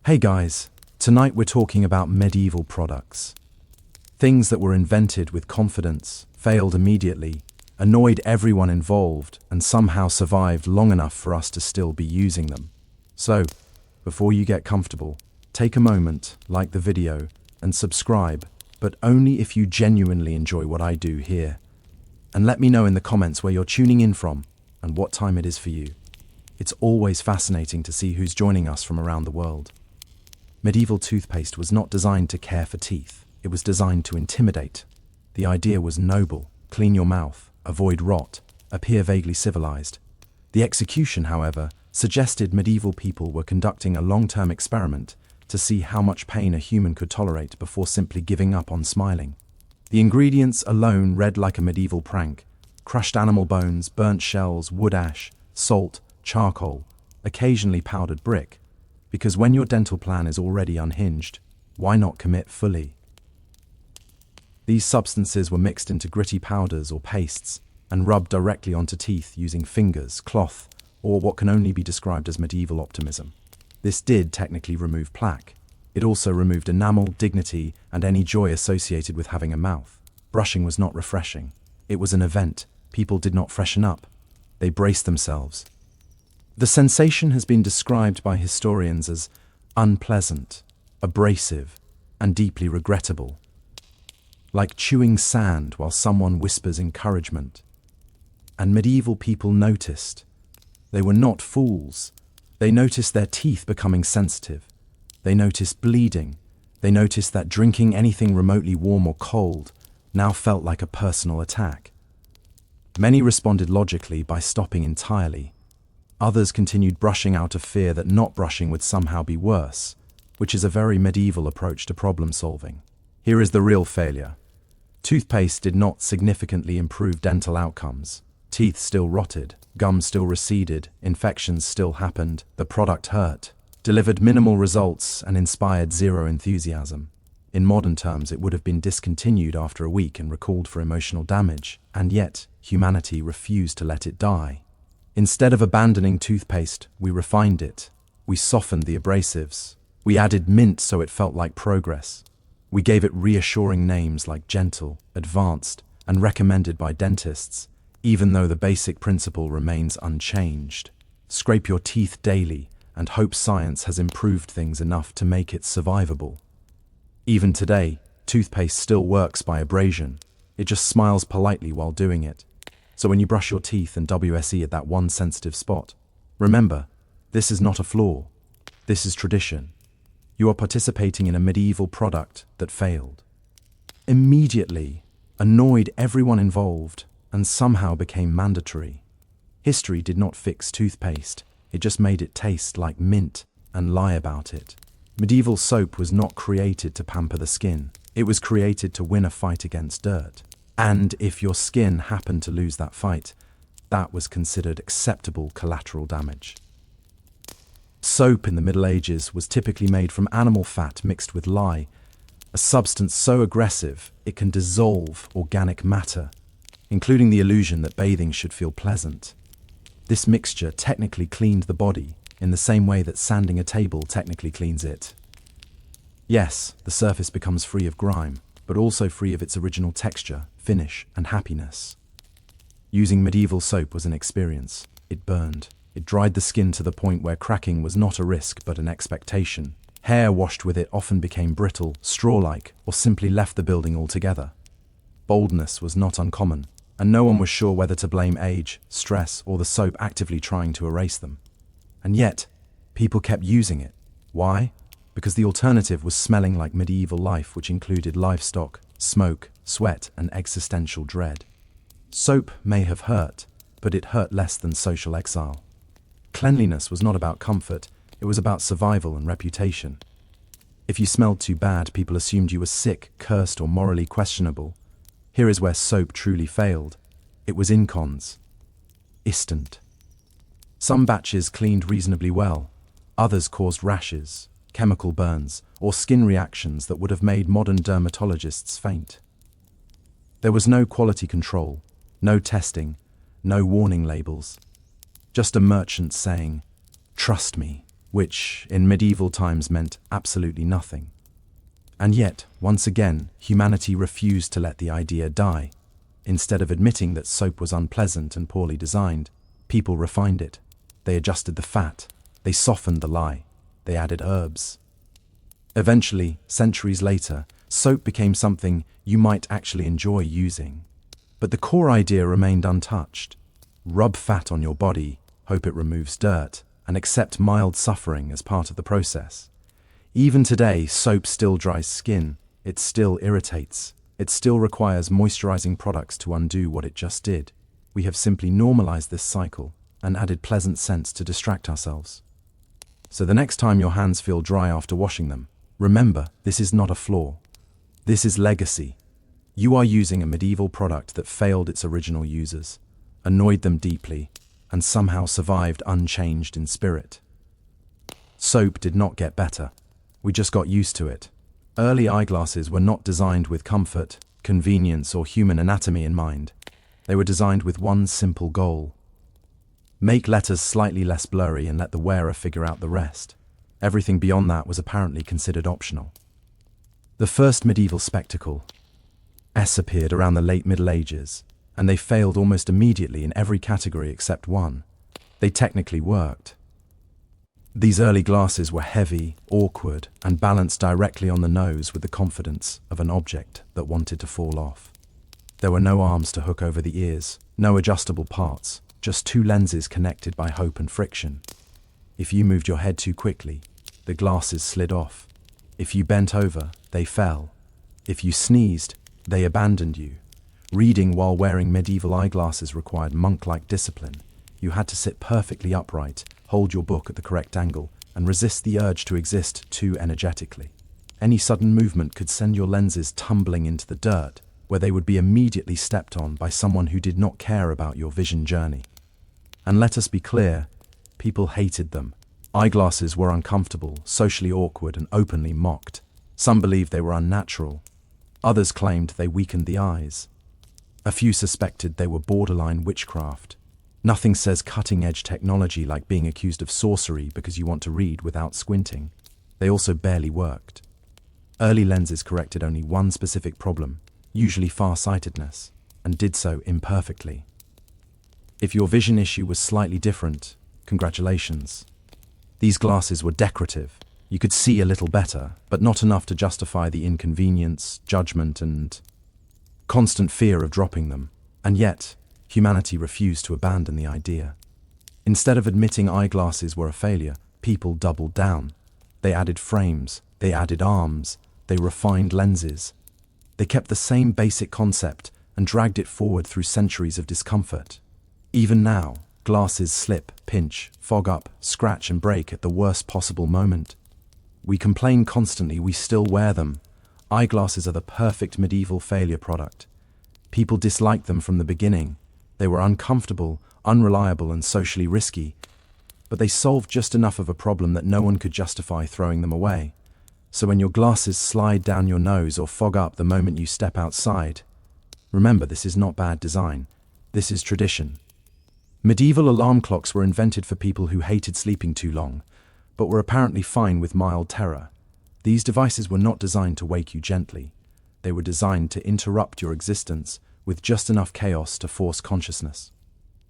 Hey guys, tonight we're talking about medieval products. Things that were invented with confidence, failed immediately, annoyed everyone involved, and somehow survived long enough for us to still be using them. So, before you get comfortable, take a moment, like the video, and subscribe, but only if you genuinely enjoy what I do here. And let me know in the comments where you're tuning in from and what time it is for you. It's always fascinating to see who's joining us from around the world. Medieval toothpaste was not designed to care for teeth. It was designed to intimidate. The idea was noble: clean your mouth, avoid rot, appear vaguely civilized. The execution, however, suggested medieval people were conducting a long-term experiment to see how much pain a human could tolerate before simply giving up on smiling. The ingredients alone read like a medieval prank: crushed animal bones, burnt shells, wood ash, salt, charcoal, occasionally powdered brick. Because when your dental plan is already unhinged, why not commit fully? These substances were mixed into gritty powders or pastes and rubbed directly onto teeth using fingers, cloth, or what can only be described as medieval optimism. This did technically remove plaque. It also removed enamel, dignity, and any joy associated with having a mouth. Brushing was not refreshing. It was an event. People did not freshen up. They braced themselves. The sensation has been described by historians as unpleasant, abrasive, and deeply regrettable. Like chewing sand while someone whispers encouragement. And medieval people noticed. They were not fools. They noticed their teeth becoming sensitive. They noticed bleeding. They noticed that drinking anything remotely warm or cold now felt like a personal attack. Many responded logically by stopping entirely. Others continued brushing out of fear that not brushing would somehow be worse, which is a very medieval approach to problem solving. Here is the real failure. Toothpaste did not significantly improve dental outcomes. Teeth still rotted, gums still receded, infections still happened, the product hurt, delivered minimal results, and inspired zero enthusiasm. In modern terms, it would have been discontinued after a week and recalled for emotional damage, and yet humanity refused to let it die. Instead of abandoning toothpaste, we refined it. We softened the abrasives. We added mint so it felt like progress. We gave it reassuring names like gentle, advanced, and recommended by dentists, even though the basic principle remains unchanged. Scrape your teeth daily and hope science has improved things enough to make it survivable. Even today, toothpaste still works by abrasion. It just smiles politely while doing it. So when you brush your teeth and WSE at that one sensitive spot, remember, this is not a flaw. This is tradition. You are participating in a medieval product that failed. Immediately, annoyed everyone involved, and somehow became mandatory. History did not fix toothpaste. It just made it taste like mint and lie about it. Medieval soap was not created to pamper the skin. It was created to win a fight against dirt. And if your skin happened to lose that fight, that was considered acceptable collateral damage. Soap in the Middle Ages was typically made from animal fat mixed with lye, a substance so aggressive it can dissolve organic matter, including the illusion that bathing should feel pleasant. This mixture technically cleaned the body in the same way that sanding a table technically cleans it. Yes, the surface becomes free of grime, but also free of its original texture, finish, and happiness. Using medieval soap was an experience. It burned. It dried the skin to the point where cracking was not a risk but an expectation. Hair washed with it often became brittle, straw-like, or simply left the building altogether. Baldness was not uncommon, and no one was sure whether to blame age, stress, or the soap actively trying to erase them. And yet, people kept using it. Why? Because the alternative was smelling like medieval life, which included livestock, smoke, sweat, and existential dread. Soap may have hurt, but it hurt less than social exile. Cleanliness was not about comfort, it was about survival and reputation. If you smelled too bad, people assumed you were sick, cursed, or morally questionable. Here is where soap truly failed. It was incons. Instant. Some batches cleaned reasonably well. Others caused rashes, chemical burns, or skin reactions that would have made modern dermatologists faint. There was no quality control, no testing, no warning labels. Just a merchant saying, "Trust me." which in medieval times meant absolutely nothing. And yet, once again, humanity refused to let the idea die. Instead of admitting that soap was unpleasant and poorly designed, people refined it. They adjusted the fat, they softened the lye, they added herbs. Eventually, centuries later, soap became something you might actually enjoy using. But the core idea remained untouched. Rub fat on your body, hope it removes dirt, and accept mild suffering as part of the process. Even today, soap still dries skin, it still irritates, it still requires moisturizing products to undo what it just did. We have simply normalized this cycle and added pleasant scents to distract ourselves. So the next time your hands feel dry after washing them, remember, this is not a flaw. This is legacy. You are using a medieval product that failed its original users, annoyed them deeply, and somehow survived unchanged in spirit. Soap did not get better. We just got used to it. Early eyeglasses were not designed with comfort, convenience, or human anatomy in mind. They were designed with one simple goal: make letters slightly less blurry and let the wearer figure out the rest. Everything beyond that was apparently considered optional. The first medieval spectacle appeared around the late Middle Ages, and they failed almost immediately in every category except one. They technically worked. These early glasses were heavy, awkward, and balanced directly on the nose with the confidence of an object that wanted to fall off. There were no arms to hook over the ears, no adjustable parts, just two lenses connected by hope and friction. If you moved your head too quickly, the glasses slid off. If you bent over, they fell. If you sneezed, they abandoned you. Reading while wearing medieval eyeglasses required monk-like discipline. You had to sit perfectly upright, hold your book at the correct angle, and resist the urge to exist too energetically. Any sudden movement could send your lenses tumbling into the dirt, where they would be immediately stepped on by someone who did not care about your vision journey. And let us be clear, people hated them. Eyeglasses were uncomfortable, socially awkward, and openly mocked. Some believed they were unnatural. Others claimed they weakened the eyes. A few suspected they were borderline witchcraft. Nothing says cutting-edge technology like being accused of sorcery because you want to read without squinting. They also barely worked. Early lenses corrected only one specific problem, usually far-sightedness, and did so imperfectly. If your vision issue was slightly different, congratulations. These glasses were decorative. You could see a little better, but not enough to justify the inconvenience, judgment, and constant fear of dropping them. And yet, humanity refused to abandon the idea. Instead of admitting eyeglasses were a failure, people doubled down. They added frames, they added arms, they refined lenses. They kept the same basic concept and dragged it forward through centuries of discomfort. Even now, glasses slip, pinch, fog up, scratch and break at the worst possible moment. We complain constantly, we still wear them. Eyeglasses are the perfect medieval failure product. People disliked them from the beginning. They were uncomfortable, unreliable, and socially risky, but they solved just enough of a problem that no one could justify throwing them away. So when your glasses slide down your nose or fog up the moment you step outside, remember, this is not bad design. This is tradition. Medieval alarm clocks were invented for people who hated sleeping too long, but were apparently fine with mild terror. These devices were not designed to wake you gently. They were designed to interrupt your existence with just enough chaos to force consciousness.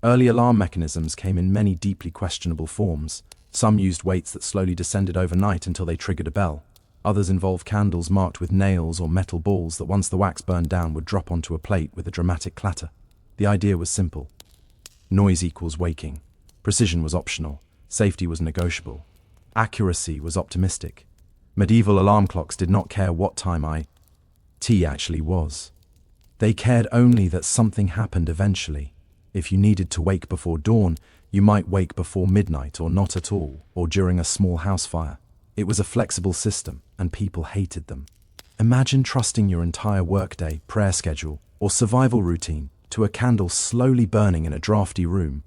Early alarm mechanisms came in many deeply questionable forms. Some used weights that slowly descended overnight until they triggered a bell. Others involved candles marked with nails or metal balls that once the wax burned down would drop onto a plate with a dramatic clatter. The idea was simple. Noise equals waking. Precision was optional. Safety was negotiable. Accuracy was optimistic. Medieval alarm clocks did not care what time it actually was. They cared only that something happened eventually. If you needed to wake before dawn, you might wake before midnight or not at all, or during a small house fire. It was a flexible system, and people hated them. Imagine trusting your entire workday, prayer schedule, or survival routine to a candle slowly burning in a drafty room.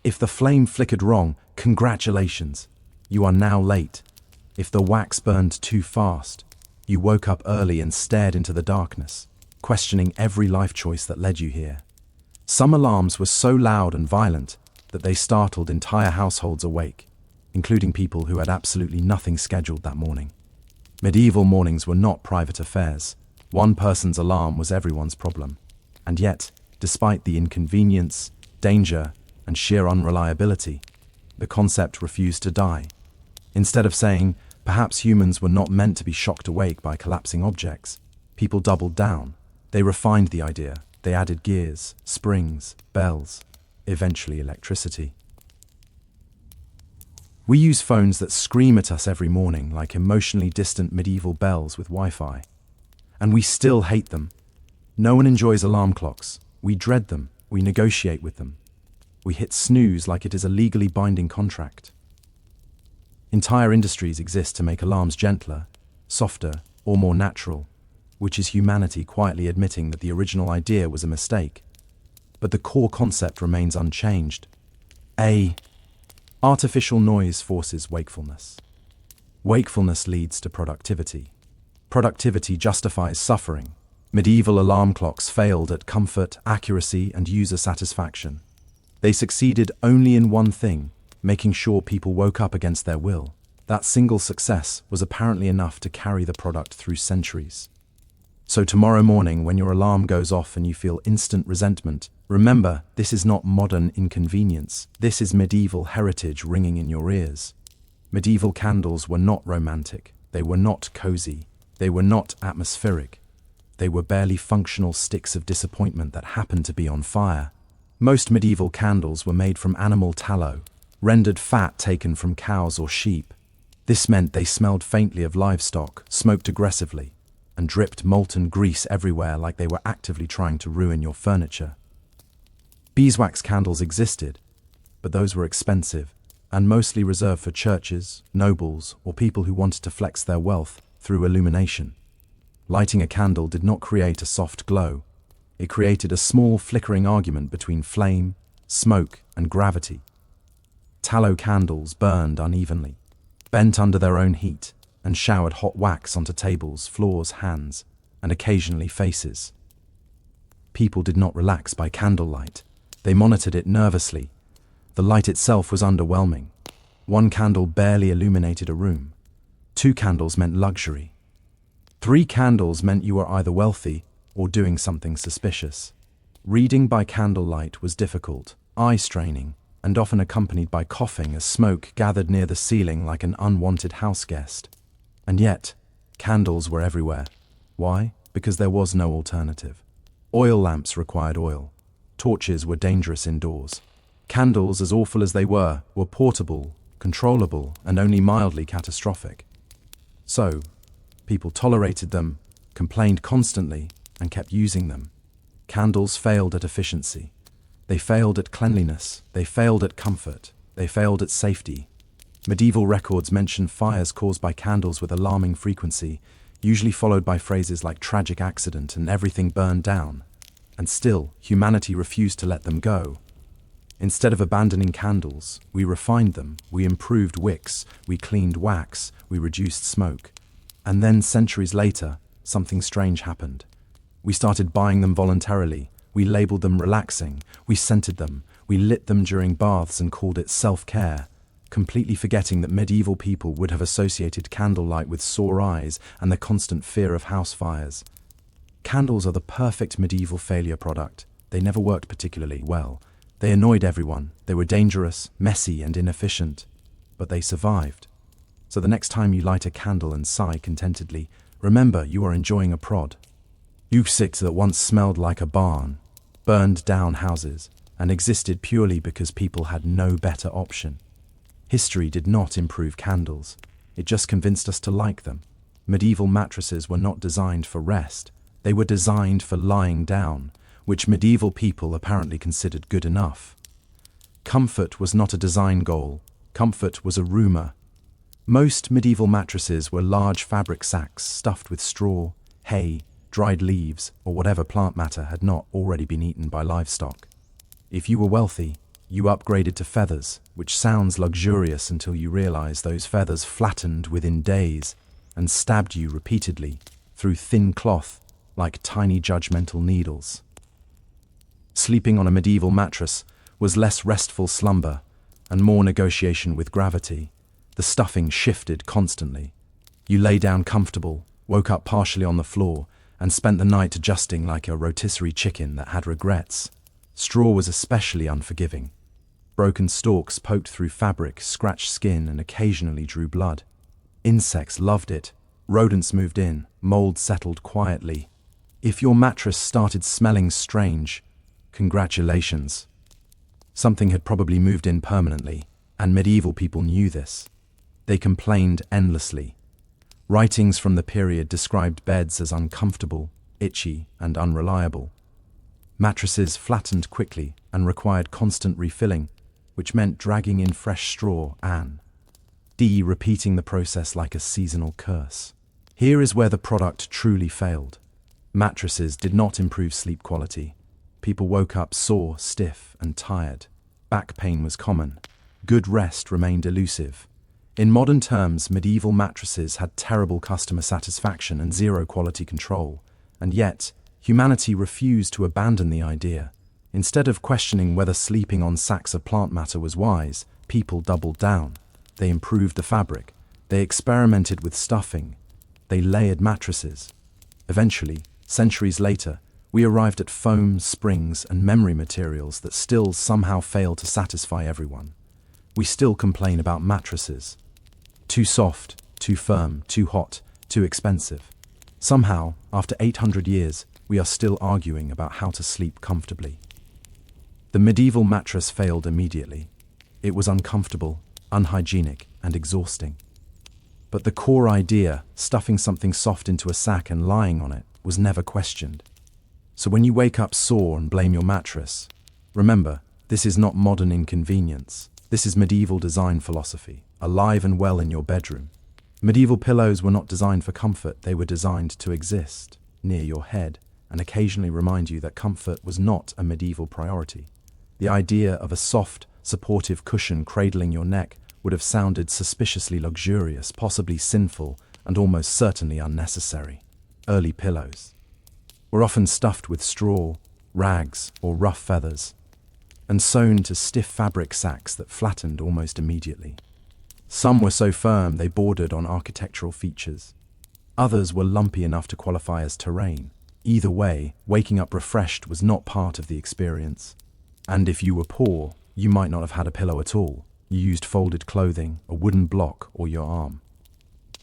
If the flame flickered wrong, congratulations, you are now late. If the wax burned too fast, you woke up early and stared into the darkness, questioning every life choice that led you here. Some alarms were so loud and violent that they startled entire households awake. including people who had absolutely nothing scheduled that morning. Medieval mornings were not private affairs. One person's alarm was everyone's problem. And yet, despite the inconvenience, danger, and sheer unreliability, the concept refused to die. Instead of saying, perhaps humans were not meant to be shocked awake by collapsing objects, people doubled down. They refined the idea. They added gears, springs, bells, eventually electricity. We use phones that scream at us every morning like emotionally distant medieval bells with Wi-Fi. And we still hate them. No one enjoys alarm clocks. We dread them. We negotiate with them. We hit snooze like it is a legally binding contract. Entire industries exist to make alarms gentler, softer, or more natural, which is humanity quietly admitting that the original idea was a mistake. But the core concept remains unchanged. Artificial noise forces wakefulness. Wakefulness leads to productivity. Productivity justifies suffering. Medieval alarm clocks failed at comfort, accuracy, and user satisfaction. They succeeded only in one thing, making sure people woke up against their will. That single success was apparently enough to carry the product through centuries. So tomorrow morning, when your alarm goes off and you feel instant resentment, remember, this is not modern inconvenience. This is medieval heritage ringing in your ears. Medieval candles were not romantic. They were not cozy. They were not atmospheric. They were barely functional sticks of disappointment that happened to be on fire. Most medieval candles were made from animal tallow, rendered fat taken from cows or sheep. This meant they smelled faintly of livestock, smoked aggressively, and dripped molten grease everywhere like they were actively trying to ruin your furniture. Beeswax candles existed, but those were expensive and mostly reserved for churches, nobles, or people who wanted to flex their wealth through illumination. Lighting a candle did not create a soft glow. It created a small flickering argument between flame, smoke, and gravity. Tallow candles burned unevenly, bent under their own heat, and showered hot wax onto tables, floors, hands, and occasionally faces. People did not relax by candlelight. They monitored it nervously. The light itself was underwhelming. One candle barely illuminated a room. 2 candles meant luxury. 3 candles meant you were either wealthy or doing something suspicious. Reading by candlelight was difficult, eye-straining, and often accompanied by coughing as smoke gathered near the ceiling like an unwanted house guest. And yet, candles were everywhere. Why? Because there was no alternative. Oil lamps required oil. Torches were dangerous indoors. Candles, as awful as they were portable, controllable, and only mildly catastrophic. So, people tolerated them, complained constantly, and kept using them. Candles failed at efficiency. They failed at cleanliness. They failed at comfort. They failed at safety. Medieval records mention fires caused by candles with alarming frequency, usually followed by phrases like tragic accident and everything burned down. And still, humanity refused to let them go. Instead of abandoning candles, we refined them, we improved wicks, we cleaned wax, we reduced smoke. And then, centuries later, something strange happened. We started buying them voluntarily, we labeled them relaxing, we scented them, we lit them during baths and called it self-care, completely forgetting that medieval people would have associated candlelight with sore eyes and the constant fear of house fires. Candles are the perfect medieval failure product. They never worked particularly well. They annoyed everyone. They were dangerous, messy, and inefficient. But they survived. So the next time you light a candle and sigh contentedly, remember you are enjoying a prod. Usiks that once smelled like a barn, burned down houses, and existed purely because people had no better option. History did not improve candles. It just convinced us to like them. Medieval mattresses were not designed for rest. They were designed for lying down, which medieval people apparently considered good enough. Comfort was not a design goal. Comfort was a rumor. Most medieval mattresses were large fabric sacks stuffed with straw, hay, dried leaves, or whatever plant matter had not already been eaten by livestock. If you were wealthy, you upgraded to feathers, which sounds luxurious until you realize those feathers flattened within days and stabbed you repeatedly through thin cloth like tiny judgmental needles. Sleeping on a medieval mattress was less restful slumber and more negotiation with gravity. The stuffing shifted constantly. You lay down comfortable, woke up partially on the floor, and spent the night adjusting like a rotisserie chicken that had regrets. Straw was especially unforgiving. Broken stalks poked through fabric, scratched skin, and occasionally drew blood. Insects loved it. Rodents moved in, mold settled quietly. If your mattress started smelling strange, congratulations. Something had probably moved in permanently, and medieval people knew this. They complained endlessly. Writings from the period described beds as uncomfortable, itchy, and unreliable. Mattresses flattened quickly and required constant refilling, which meant dragging in fresh straw and repeating the process like a seasonal curse. Here is where the product truly failed. Mattresses did not improve sleep quality. People woke up sore, stiff, and tired. Back pain was common. Good rest remained elusive. In modern terms, medieval mattresses had terrible customer satisfaction and zero quality control. And yet, humanity refused to abandon the idea. Instead of questioning whether sleeping on sacks of plant matter was wise, people doubled down. They improved the fabric. They experimented with stuffing. They layered mattresses. Eventually, centuries later, we arrived at foam, springs, and memory materials that still somehow fail to satisfy everyone. We still complain about mattresses. Too soft, too firm, too hot, too expensive. Somehow, after 800 years, we are still arguing about how to sleep comfortably. The medieval mattress failed immediately. It was uncomfortable, unhygienic, and exhausting. But the core idea, stuffing something soft into a sack and lying on it, was never questioned. So when you wake up sore and blame your mattress, remember, this is not modern inconvenience. This is medieval design philosophy, alive and well in your bedroom. Medieval pillows were not designed for comfort, they were designed to exist near your head and occasionally remind you that comfort was not a medieval priority. The idea of a soft, supportive cushion cradling your neck would have sounded suspiciously luxurious, possibly sinful, and almost certainly unnecessary. Early pillows were often stuffed with straw, rags, or rough feathers, and sewn to stiff fabric sacks that flattened almost immediately. Some were so firm they bordered on architectural features. Others were lumpy enough to qualify as terrain. Either way, waking up refreshed was not part of the experience. And if you were poor, you might not have had a pillow at all. You used folded clothing, a wooden block, or your arm.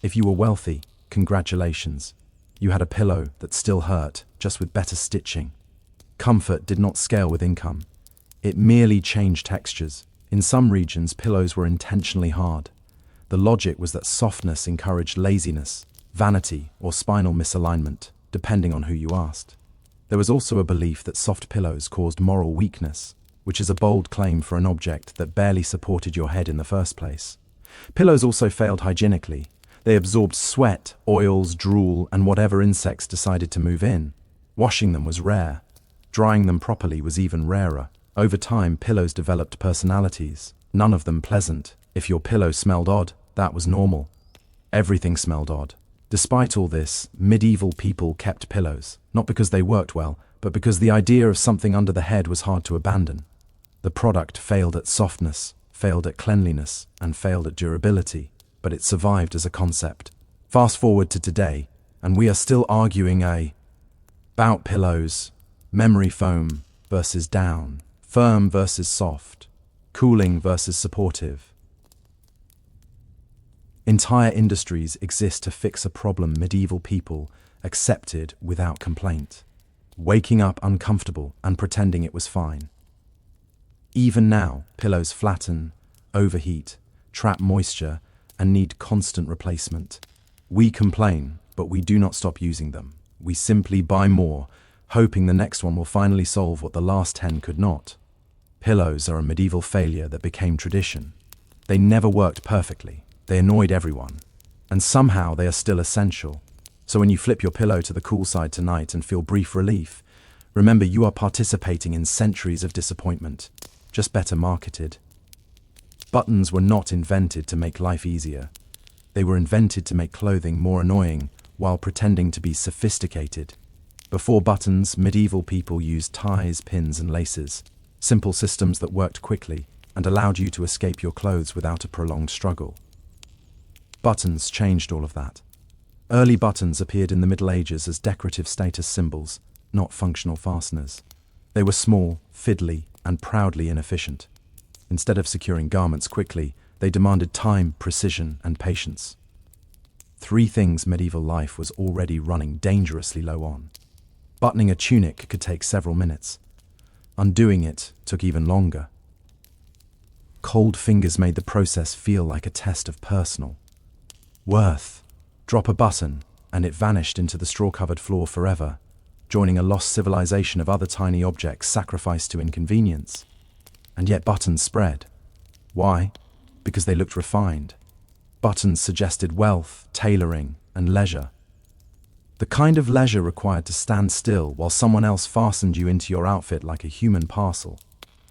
If you were wealthy, congratulations. You had a pillow that still hurt, just with better stitching. Comfort did not scale with income. It merely changed textures. In some regions, pillows were intentionally hard. The logic was that softness encouraged laziness, vanity, or spinal misalignment, depending on who you asked. There was also a belief that soft pillows caused moral weakness, which is a bold claim for an object that barely supported your head in the first place. Pillows also failed hygienically. They absorbed sweat, oils, drool, and whatever insects decided to move in. Washing them was rare. Drying them properly was even rarer. Over time, pillows developed personalities, none of them pleasant. If your pillow smelled odd, that was normal. Everything smelled odd. Despite all this, medieval people kept pillows, not because they worked well, but because the idea of something under the head was hard to abandon. The product failed at softness, failed at cleanliness, and failed at durability, but it survived as a concept. Fast forward to today, and we are still arguing about pillows, memory foam versus down, firm versus soft, cooling versus supportive. Entire industries exist to fix a problem medieval people accepted without complaint, waking up uncomfortable and pretending it was fine. Even now, pillows flatten, overheat, trap moisture, and need constant replacement. We complain, but we do not stop using them. We simply buy more, hoping the next one will finally solve what the last 10 could not. Pillows are a medieval failure that became tradition. They never worked perfectly. They annoyed everyone. And somehow they are still essential. So when you flip your pillow to the cool side tonight and feel brief relief, remember you are participating in centuries of disappointment, just better marketed. Buttons were not invented to make life easier. They were invented to make clothing more annoying while pretending to be sophisticated. Before buttons, medieval people used ties, pins, and laces, simple systems that worked quickly and allowed you to escape your clothes without a prolonged struggle. Buttons changed all of that. Early buttons appeared in the Middle Ages as decorative status symbols, not functional fasteners. They were small, fiddly, and proudly inefficient. Instead of securing garments quickly, they demanded time, precision, and patience. Three things medieval life was already running dangerously low on. Buttoning a tunic could take several minutes. Undoing it took even longer. Cold fingers made the process feel like a test of personal worth. Drop a button, and it vanished into the straw-covered floor forever, joining a lost civilization of other tiny objects sacrificed to inconvenience. And yet buttons spread. Why? Because they looked refined. Buttons suggested wealth, tailoring, and leisure. The kind of leisure required to stand still while someone else fastened you into your outfit like a human parcel.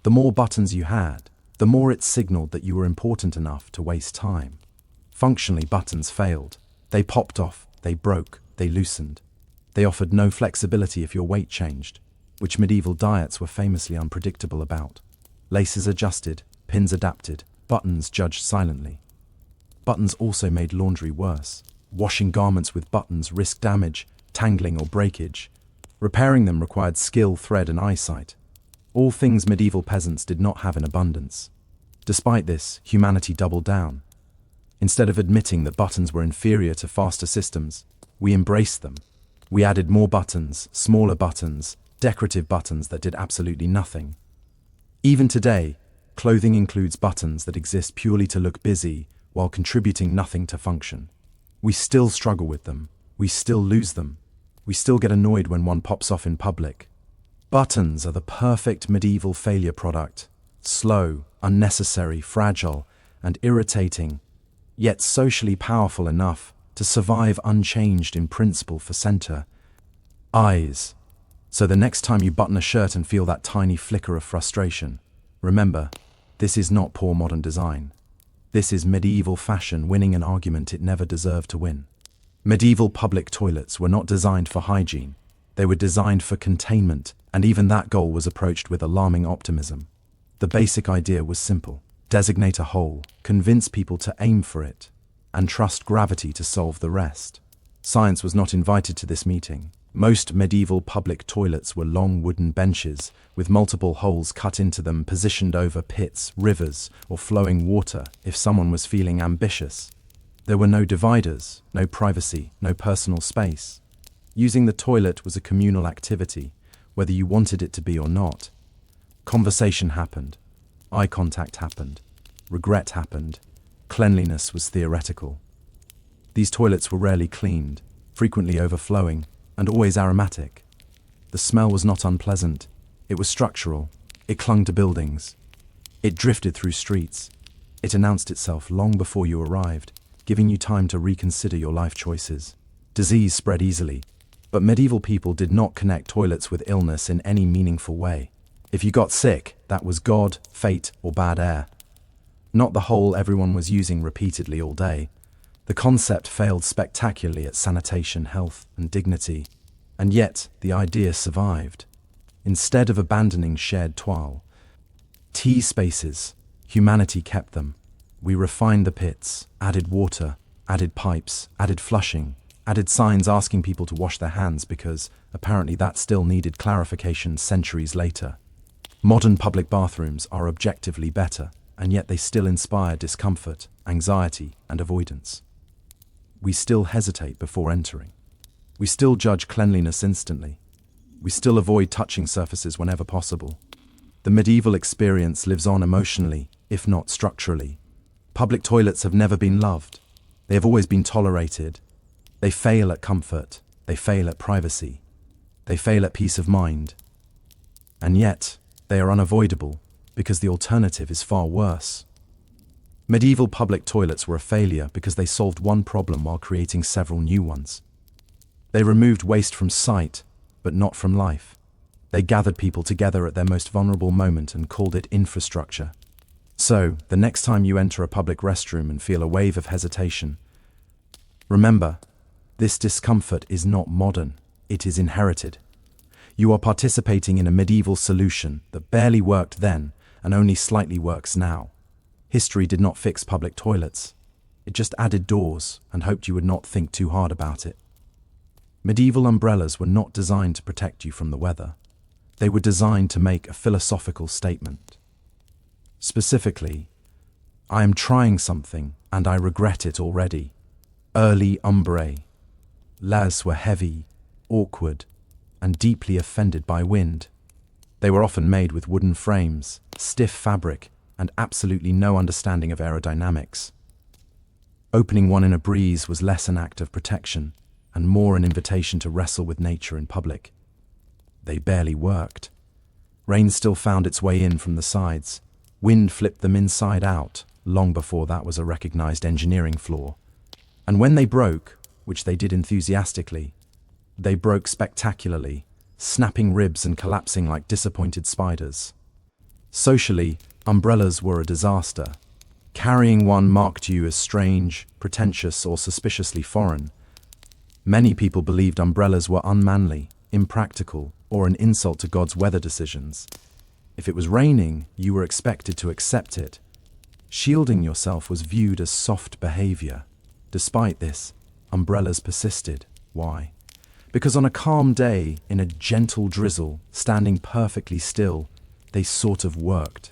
The more buttons you had, the more it signaled that you were important enough to waste time. Functionally, buttons failed. They popped off, they broke, they loosened. They offered no flexibility if your weight changed, which medieval diets were famously unpredictable about. Laces adjusted, pins adapted, buttons judged silently. Buttons also made laundry worse. Washing garments with buttons risked damage, tangling, or breakage. Repairing them required skill, thread, and eyesight. All things medieval peasants did not have in abundance. Despite this, humanity doubled down. Instead of admitting that buttons were inferior to faster systems, we embraced them. We added more buttons, smaller buttons, decorative buttons that did absolutely nothing. Even today, clothing includes buttons that exist purely to look busy while contributing nothing to function. We still struggle with them. We still lose them. We still get annoyed when one pops off in public. Buttons are the perfect medieval failure product. Slow, unnecessary, fragile, and irritating, yet socially powerful enough to survive unchanged in principle for center. Eyes. So the next time you button a shirt and feel that tiny flicker of frustration, remember, this is not poor modern design. This is medieval fashion winning an argument it never deserved to win. Medieval public toilets were not designed for hygiene. They were designed for containment, and even that goal was approached with alarming optimism. The basic idea was simple. Designate a hole, convince people to aim for it, and trust gravity to solve the rest. Science was not invited to this meeting. Most medieval public toilets were long wooden benches with multiple holes cut into them, positioned over pits, rivers, or flowing water if someone was feeling ambitious. There were no dividers, no privacy, no personal space. Using the toilet was a communal activity, whether you wanted it to be or not. Conversation happened. Eye contact happened. Regret happened. Cleanliness was theoretical. These toilets were rarely cleaned, frequently overflowing, and always aromatic. The smell was not unpleasant. It was structural. It clung to buildings. It drifted through streets. It announced itself long before you arrived, giving you time to reconsider your life choices. Disease spread easily, but medieval people did not connect toilets with illness in any meaningful way. If you got sick, that was God, fate, or bad air. Not the hole everyone was using repeatedly all day. The concept failed spectacularly at sanitation, health, and dignity. And yet, the idea survived. Instead of abandoning shared toile, tea spaces, humanity kept them. We refined the pits, added water, added pipes, added flushing, added signs asking people to wash their hands because, apparently, that still needed clarification centuries later. Modern public bathrooms are objectively better, and yet they still inspire discomfort, anxiety, and avoidance. We still hesitate before entering. We still judge cleanliness instantly. We still avoid touching surfaces whenever possible. The medieval experience lives on emotionally, if not structurally. Public toilets have never been loved. They have always been tolerated. They fail at comfort. They fail at privacy. They fail at peace of mind. And yet, they are unavoidable because the alternative is far worse. Medieval public toilets were a failure because they solved one problem while creating several new ones. They removed waste from sight, but not from life. They gathered people together at their most vulnerable moment and called it infrastructure. So, the next time you enter a public restroom and feel a wave of hesitation, remember, this discomfort is not modern, it is inherited. You are participating in a medieval solution that barely worked then and only slightly works now. History did not fix public toilets. It just added doors and hoped you would not think too hard about it. Medieval umbrellas were not designed to protect you from the weather. They were designed to make a philosophical statement. Specifically, I am trying something and I regret it already. Early umbrellas were heavy, awkward, and deeply offended by wind. They were often made with wooden frames, stiff fabric, and absolutely no understanding of aerodynamics. Opening one in a breeze was less an act of protection and more an invitation to wrestle with nature in public. They barely worked. Rain still found its way in from the sides. Wind flipped them inside out, long before that was a recognized engineering flaw. And when they broke, which they did enthusiastically, they broke spectacularly, snapping ribs and collapsing like disappointed spiders. Socially, umbrellas were a disaster. Carrying one marked you as strange, pretentious, or suspiciously foreign. Many people believed umbrellas were unmanly, impractical, or an insult to God's weather decisions. If it was raining, you were expected to accept it. Shielding yourself was viewed as soft behavior. Despite this, umbrellas persisted. Why? Because on a calm day, in a gentle drizzle, standing perfectly still, they sort of worked.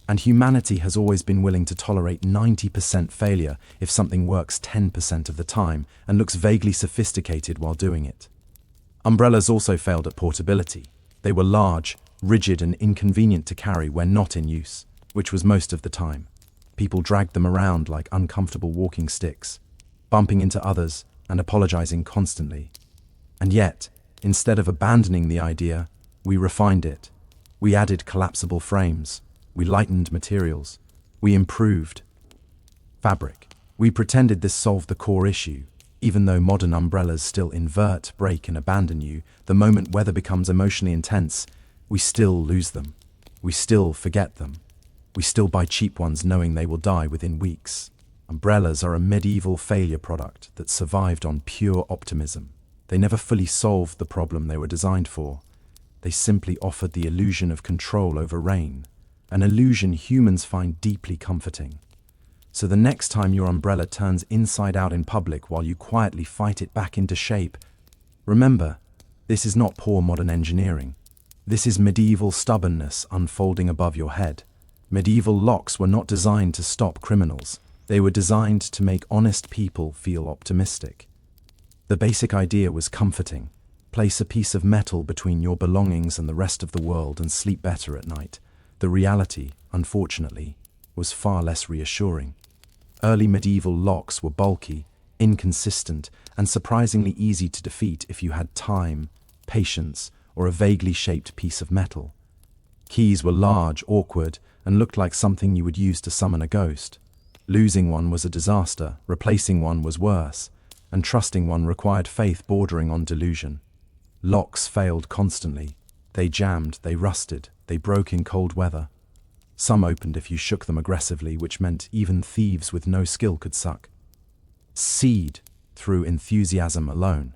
And humanity has always been willing to tolerate 90% failure if something works 10% of the time and looks vaguely sophisticated while doing it. Umbrellas also failed at portability. They were large, rigid, and inconvenient to carry when not in use, which was most of the time. People dragged them around like uncomfortable walking sticks, bumping into others and apologizing constantly. And yet, instead of abandoning the idea, we refined it. We added collapsible frames. We lightened materials. We improved fabric. We pretended this solved the core issue. Even though modern umbrellas still invert, break, and abandon you, the moment weather becomes emotionally intense, we still lose them. We still forget them. We still buy cheap ones knowing they will die within weeks. Umbrellas are a medieval failure product that survived on pure optimism. They never fully solved the problem they were designed for. They simply offered the illusion of control over rain, an illusion humans find deeply comforting. So the next time your umbrella turns inside out in public while you quietly fight it back into shape, remember, this is not poor modern engineering. This is medieval stubbornness unfolding above your head. Medieval locks were not designed to stop criminals. They were designed to make honest people feel optimistic. The basic idea was comforting. Place a piece of metal between your belongings and the rest of the world and sleep better at night. The reality, unfortunately, was far less reassuring. Early medieval locks were bulky, inconsistent, and surprisingly easy to defeat if you had time, patience, or a vaguely shaped piece of metal. Keys were large, awkward, and looked like something you would use to summon a ghost. Losing one was a disaster, replacing one was worse, and trusting one required faith bordering on delusion. Locks failed constantly. They jammed, they rusted, they broke in cold weather. Some opened if you shook them aggressively, which meant even thieves with no skill could succeed through enthusiasm alone.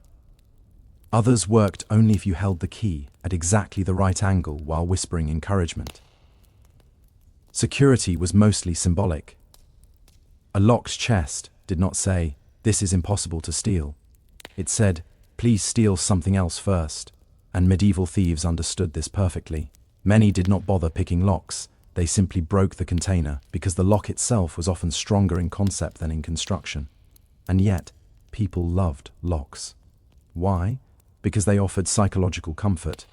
Others worked only if you held the key at exactly the right angle while whispering encouragement. Security was mostly symbolic. A locked chest did not say, "This is impossible to steal." It said, "Please steal something else first." And medieval thieves understood this perfectly. Many did not bother picking locks. They simply broke the container because the lock itself was often stronger in concept than in construction. And yet, people loved locks. Why? Because they offered psychological comfort.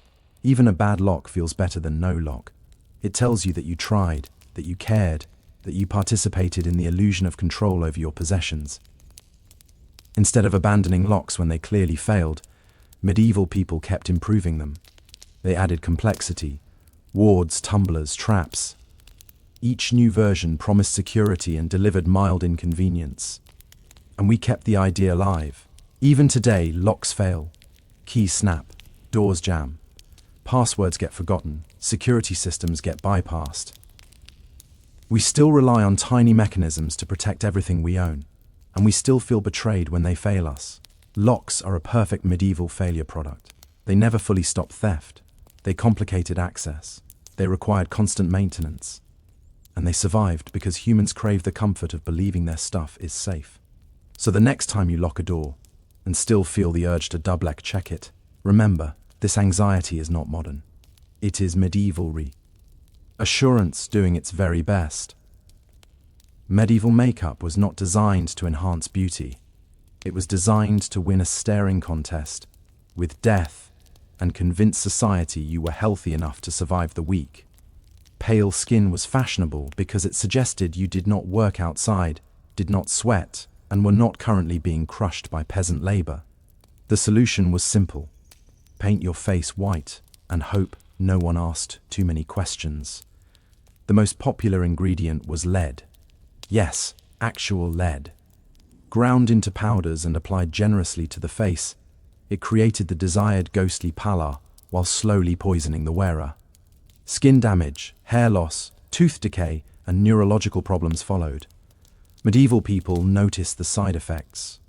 Even a bad lock feels better than no lock. It tells you that you tried, that you cared, that you participated in the illusion of control over your possessions. Instead of abandoning locks when they clearly failed, medieval people kept improving them. They added complexity, wards, tumblers, traps. Each new version promised security and delivered mild inconvenience. And we kept the idea alive. Even today, locks fail. Keys snap, doors jam, passwords get forgotten, security systems get bypassed. We still rely on tiny mechanisms to protect everything we own, and we still feel betrayed when they fail us. Locks are a perfect medieval failure product. They never fully stopped theft. They complicated access. They required constant maintenance. And they survived because humans crave the comfort of believing their stuff is safe. So the next time you lock a door and still feel the urge to double-check it, remember, this anxiety is not modern. It is medieval assurance doing its very best. Medieval makeup was not designed to enhance beauty. It was designed to win a staring contest with death and convince society you were healthy enough to survive the week. Pale skin was fashionable because it suggested you did not work outside, did not sweat, and were not currently being crushed by peasant labor. The solution was simple. Paint your face white and hope no one asked too many questions. The most popular ingredient was lead. Yes, actual lead. Ground into powders and applied generously to the face, it created the desired ghostly pallor while slowly poisoning the wearer. Skin damage, hair loss, tooth decay, and neurological problems followed. Medieval people noticed the side effects.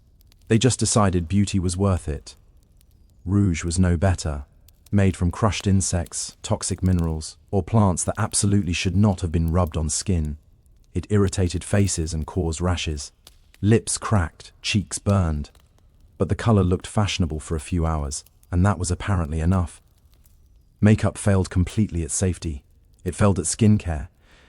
They just decided beauty was worth it. Rouge was no better, made from crushed insects, toxic minerals, or plants that absolutely should not have been rubbed on skin. It irritated faces and caused rashes. Lips cracked, cheeks burned. But the color looked fashionable for a few hours, and that was apparently enough. Makeup failed completely at safety. It failed at skincare.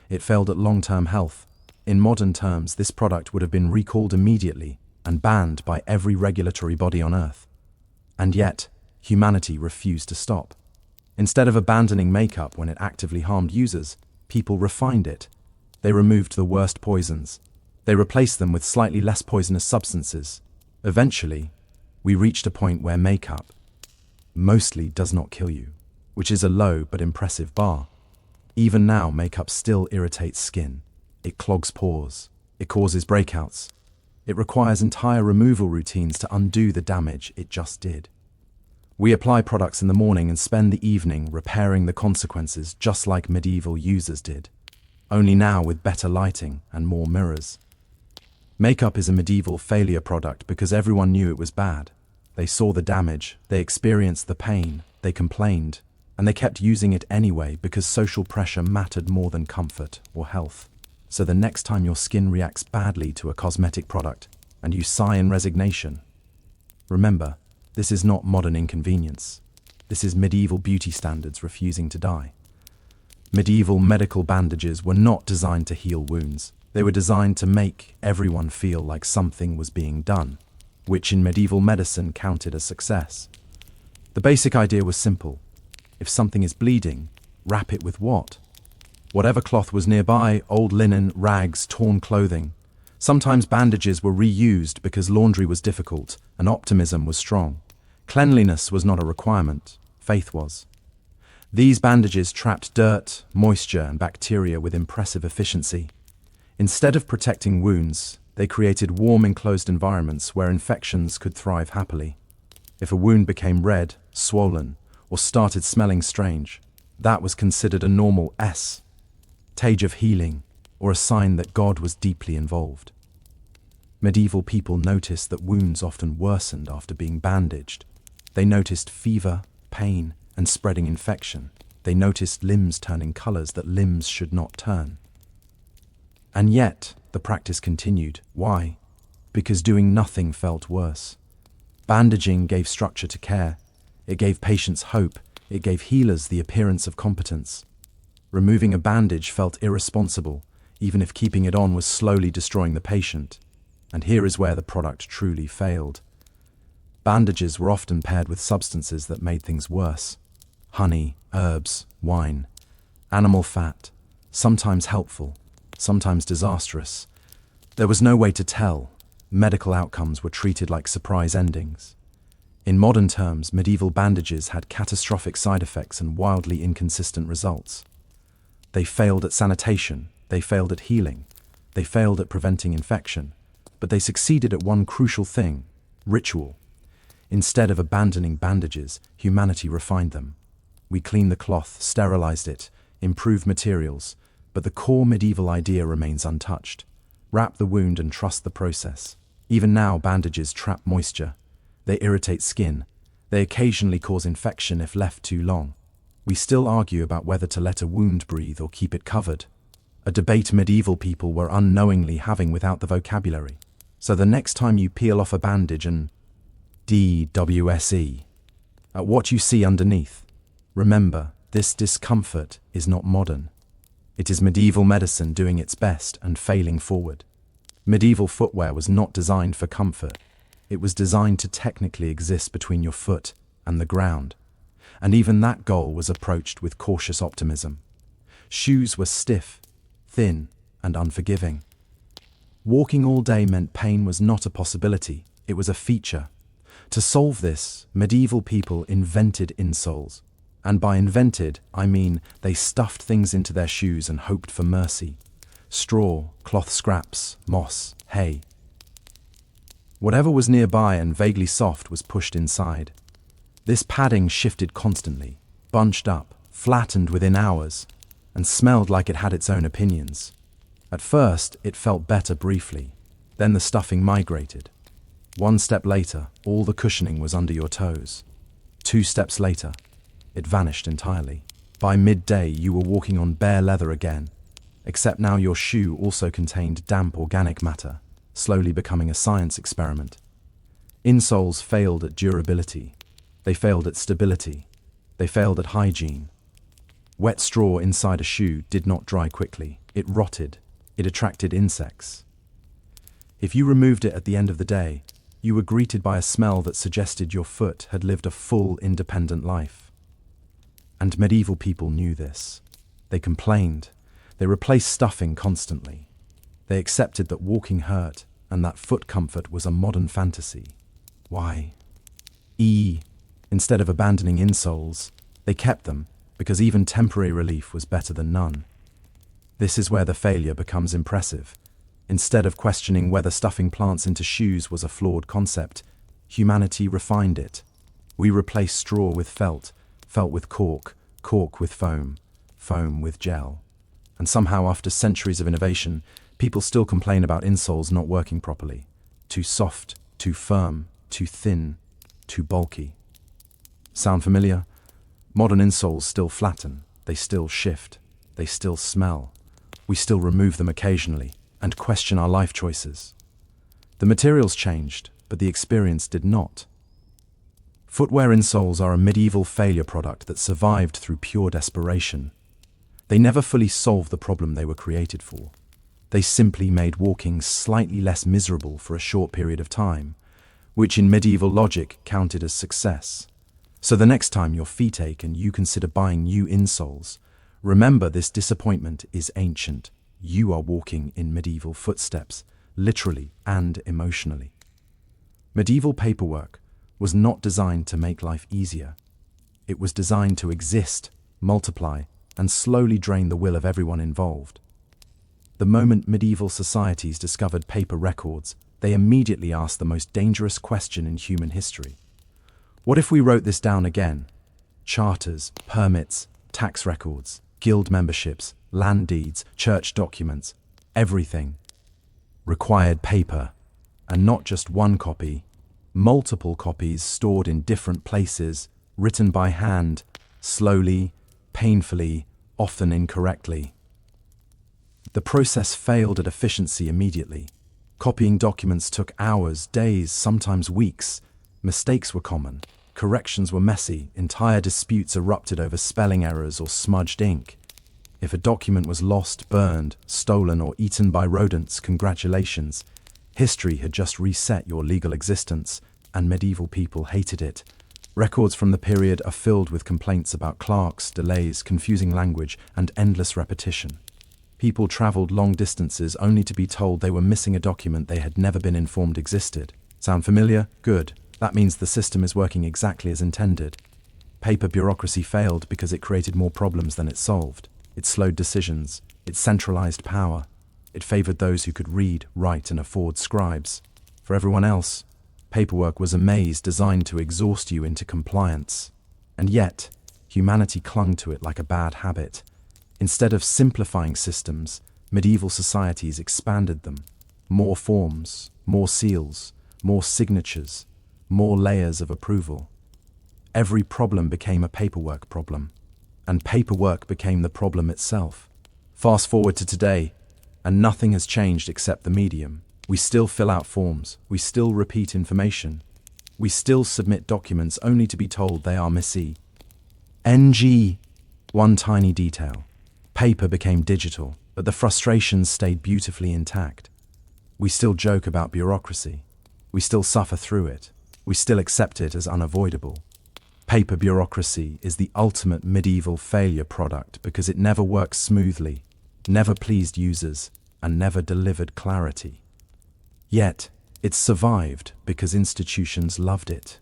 It failed at long-term health. In modern terms, this product would have been recalled immediately and banned by every regulatory body on Earth. And yet, humanity refused to stop. Instead of abandoning makeup when it actively harmed users, people refined it. They removed the worst poisons. They replaced them with slightly less poisonous substances. Eventually, we reached a point where makeup mostly does not kill you, which is a low but impressive bar. Even now, makeup still irritates skin. It clogs pores. It causes breakouts. It requires entire removal routines to undo the damage it just did. We apply products in the morning and spend the evening repairing the consequences just like medieval users did, only now with better lighting and more mirrors. Makeup is a medieval failure product because everyone knew it was bad. They saw the damage, they experienced the pain, they complained, and they kept using it anyway because social pressure mattered more than comfort or health. So the next time your skin reacts badly to a cosmetic product and you sigh in resignation, remember, this is not modern inconvenience. This is medieval beauty standards refusing to die. Medieval medical bandages were not designed to heal wounds. They were designed to make everyone feel like something was being done, which in medieval medicine counted as success. The basic idea was simple. If something is bleeding, wrap it with what? Whatever cloth was nearby, old linen, rags, torn clothing. Sometimes bandages were reused because laundry was difficult and optimism was strong. Cleanliness was not a requirement, faith was. These bandages trapped dirt, moisture, and bacteria with impressive efficiency. Instead of protecting wounds, they created warm enclosed environments where infections could thrive happily. If a wound became red, swollen, or started smelling strange, that was considered a normal stage of healing, or a sign that God was deeply involved. Medieval people noticed that wounds often worsened after being bandaged. They noticed fever, pain, and spreading infection. They noticed limbs turning colors that limbs should not turn. And yet, the practice continued. Why? Because doing nothing felt worse. Bandaging gave structure to care. It gave patients hope. It gave healers the appearance of competence. Removing a bandage felt irresponsible, even if keeping it on was slowly destroying the patient. And here is where the product truly failed. Bandages were often paired with substances that made things worse. Honey, herbs, wine, animal fat, sometimes helpful, sometimes disastrous. There was no way to tell. Medical outcomes were treated like surprise endings. In modern terms, medieval bandages had catastrophic side effects and wildly inconsistent results. They failed at sanitation, they failed at healing, they failed at preventing infection, but they succeeded at one crucial thing: ritual. Instead of abandoning bandages, humanity refined them. We cleaned the cloth, sterilized it, improved materials, but the core medieval idea remains untouched. Wrap the wound and trust the process. Even now, bandages trap moisture. They irritate skin. They occasionally cause infection if left too long. We still argue about whether to let a wound breathe or keep it covered. a debate medieval people were unknowingly having without the vocabulary. So the next time you peel off a bandage and DWSE at what you see underneath, remember, this discomfort is not modern. It is medieval medicine doing its best and failing forward. Medieval footwear was not designed for comfort. It was designed to technically exist between your foot and the ground. And even that goal was approached with cautious optimism. Shoes were stiff, thin, and unforgiving. Walking all day meant pain was not a possibility, it was a feature. To solve this, medieval people invented insoles. And by invented, I mean they stuffed things into their shoes and hoped for mercy. Straw, cloth scraps, moss, hay. Whatever was nearby and vaguely soft was pushed inside. This padding shifted constantly, bunched up, flattened within hours, and smelled like it had its own opinions. At first, it felt better briefly. Then the stuffing migrated. One step later, all the cushioning was under your toes. 2 steps later, it vanished entirely. By midday, you were walking on bare leather again, except now your shoe also contained damp organic matter, slowly becoming a science experiment. Insoles failed at durability. They failed at stability. They failed at hygiene. Wet straw inside a shoe did not dry quickly. It rotted. It attracted insects. If you removed it at the end of the day, you were greeted by a smell that suggested your foot had lived a full, independent life. And medieval people knew this. They complained. They replaced stuffing constantly. They accepted that walking hurt and that foot comfort was a modern fantasy. Why? Instead of abandoning insoles, they kept them because even temporary relief was better than none. This is where the failure becomes impressive. Instead of questioning whether stuffing plants into shoes was a flawed concept, humanity refined it. We replaced straw with felt, felt with cork, cork with foam, foam with gel. And somehow, after centuries of innovation, people still complain about insoles not working properly. Too soft, too firm, too thin, too bulky. Sound familiar? Modern insoles still flatten, they still shift, they still smell. We still remove them occasionally and question our life choices. The materials changed, but the experience did not. Footwear insoles are a medieval failure product that survived through pure desperation. They never fully solved the problem they were created for. They simply made walking slightly less miserable for a short period of time, which in medieval logic counted as success. So the next time your feet ache and you consider buying new insoles, remember this disappointment is ancient. You are walking in medieval footsteps, literally and emotionally. Medieval paperwork was not designed to make life easier. It was designed to exist, multiply, and slowly drain the will of everyone involved. The moment medieval societies discovered paper records, they immediately asked the most dangerous question in human history. What if we wrote this down again? Charters, permits, tax records, guild memberships, land deeds, church documents, everything required paper, and not just one copy, multiple copies stored in different places, written by hand, slowly, painfully, often incorrectly. The process failed at efficiency immediately. Copying documents took hours, days, sometimes weeks. Mistakes were common. Corrections were messy. Entire disputes erupted over spelling errors or smudged ink. If a document was lost, burned, stolen, or eaten by rodents, congratulations. History had just reset your legal existence, and medieval people hated it. Records from the period are filled with complaints about clerks, delays, confusing language, and endless repetition. People traveled long distances only to be told they were missing a document they had never been informed existed. Sound familiar? Good. That means the system is working exactly as intended. Paper bureaucracy failed because it created more problems than it solved. It slowed decisions. It centralized power. It favored those who could read, write, and afford scribes. For everyone else, paperwork was a maze designed to exhaust you into compliance. And yet, humanity clung to it like a bad habit. Instead of simplifying systems, medieval societies expanded them. More forms, more seals, more signatures, more layers of approval. Every problem became a paperwork problem, and paperwork became the problem itself. Fast forward to today, and nothing has changed except the medium. We still fill out forms, we still repeat information, we still submit documents only to be told they are missing. NG. One tiny detail. Paper became digital, but the frustrations stayed beautifully intact. We still joke about bureaucracy. We still suffer through it. We still accept it as unavoidable. Paper bureaucracy is the ultimate medieval failure product because it never worked smoothly, never pleased users, and never delivered clarity. Yet, it survived because institutions loved it.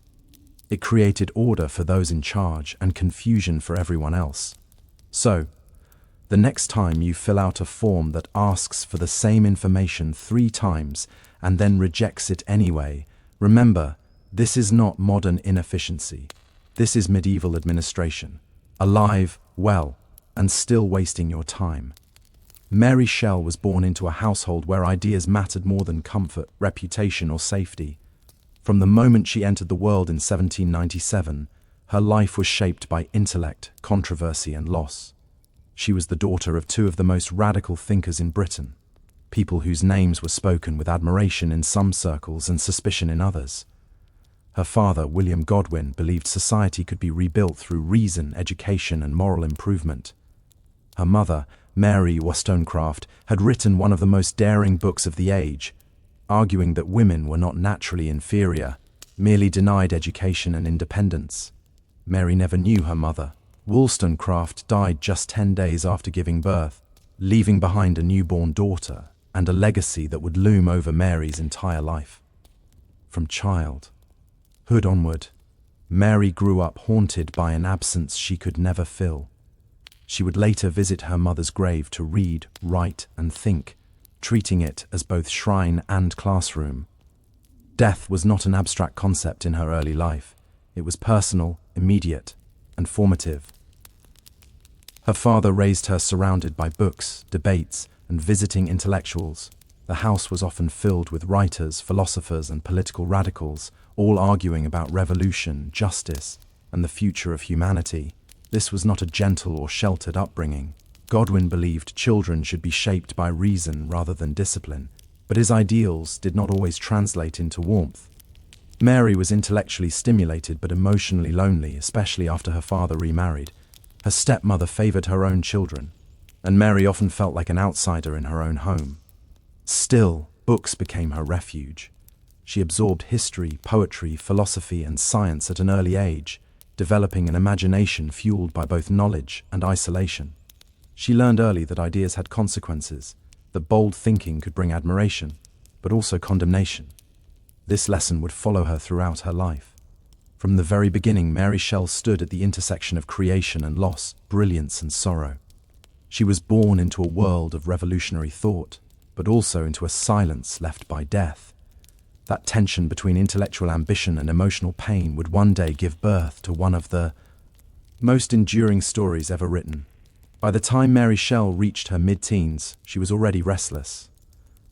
It created order for those in charge and confusion for everyone else. So, the next time you fill out a form that asks for the same information 3 times and then rejects it anyway, remember, this is not modern inefficiency. This is medieval administration, alive, well, and still wasting your time. Mary Shell was born into a household where ideas mattered more than comfort, reputation, or safety. From the moment she entered the world in 1797, her life was shaped by intellect, controversy, and loss. She was the daughter of 2 of the most radical thinkers in Britain, people whose names were spoken with admiration in some circles and suspicion in others. Her father, William Godwin, believed society could be rebuilt through reason, education, and moral improvement. Her mother, Mary Wollstonecraft, had written one of the most daring books of the age, arguing that women were not naturally inferior, merely denied education and independence. Mary never knew her mother. Wollstonecraft died just 10 days after giving birth, leaving behind a newborn daughter and a legacy that would loom over Mary's entire life. From childhood onward, Mary grew up haunted by an absence she could never fill. She would later visit her mother's grave to read, write, and think, treating it as both shrine and classroom. Death was not an abstract concept in her early life. It was personal, immediate, and formative. Her father raised her surrounded by books, debates, and visiting intellectuals. The house was often filled with writers, philosophers, and political radicals, all arguing about revolution, justice, and the future of humanity. This was not a gentle or sheltered upbringing. Godwin believed children should be shaped by reason rather than discipline, but his ideals did not always translate into warmth. Mary was intellectually stimulated but emotionally lonely, especially after her father remarried. Her stepmother favored her own children, and Mary often felt like an outsider in her own home. Still, books became her refuge. She absorbed history, poetry, philosophy, and science at an early age, developing an imagination fueled by both knowledge and isolation. She learned early that ideas had consequences, that bold thinking could bring admiration, but also condemnation. This lesson would follow her throughout her life. From the very beginning, Mary Shell stood at the intersection of creation and loss, brilliance and sorrow. She was born into a world of revolutionary thought, but also into a silence left by death. That tension between intellectual ambition and emotional pain would one day give birth to one of the most enduring stories ever written. By the time Mary Shell reached her mid-teens, she was already restless.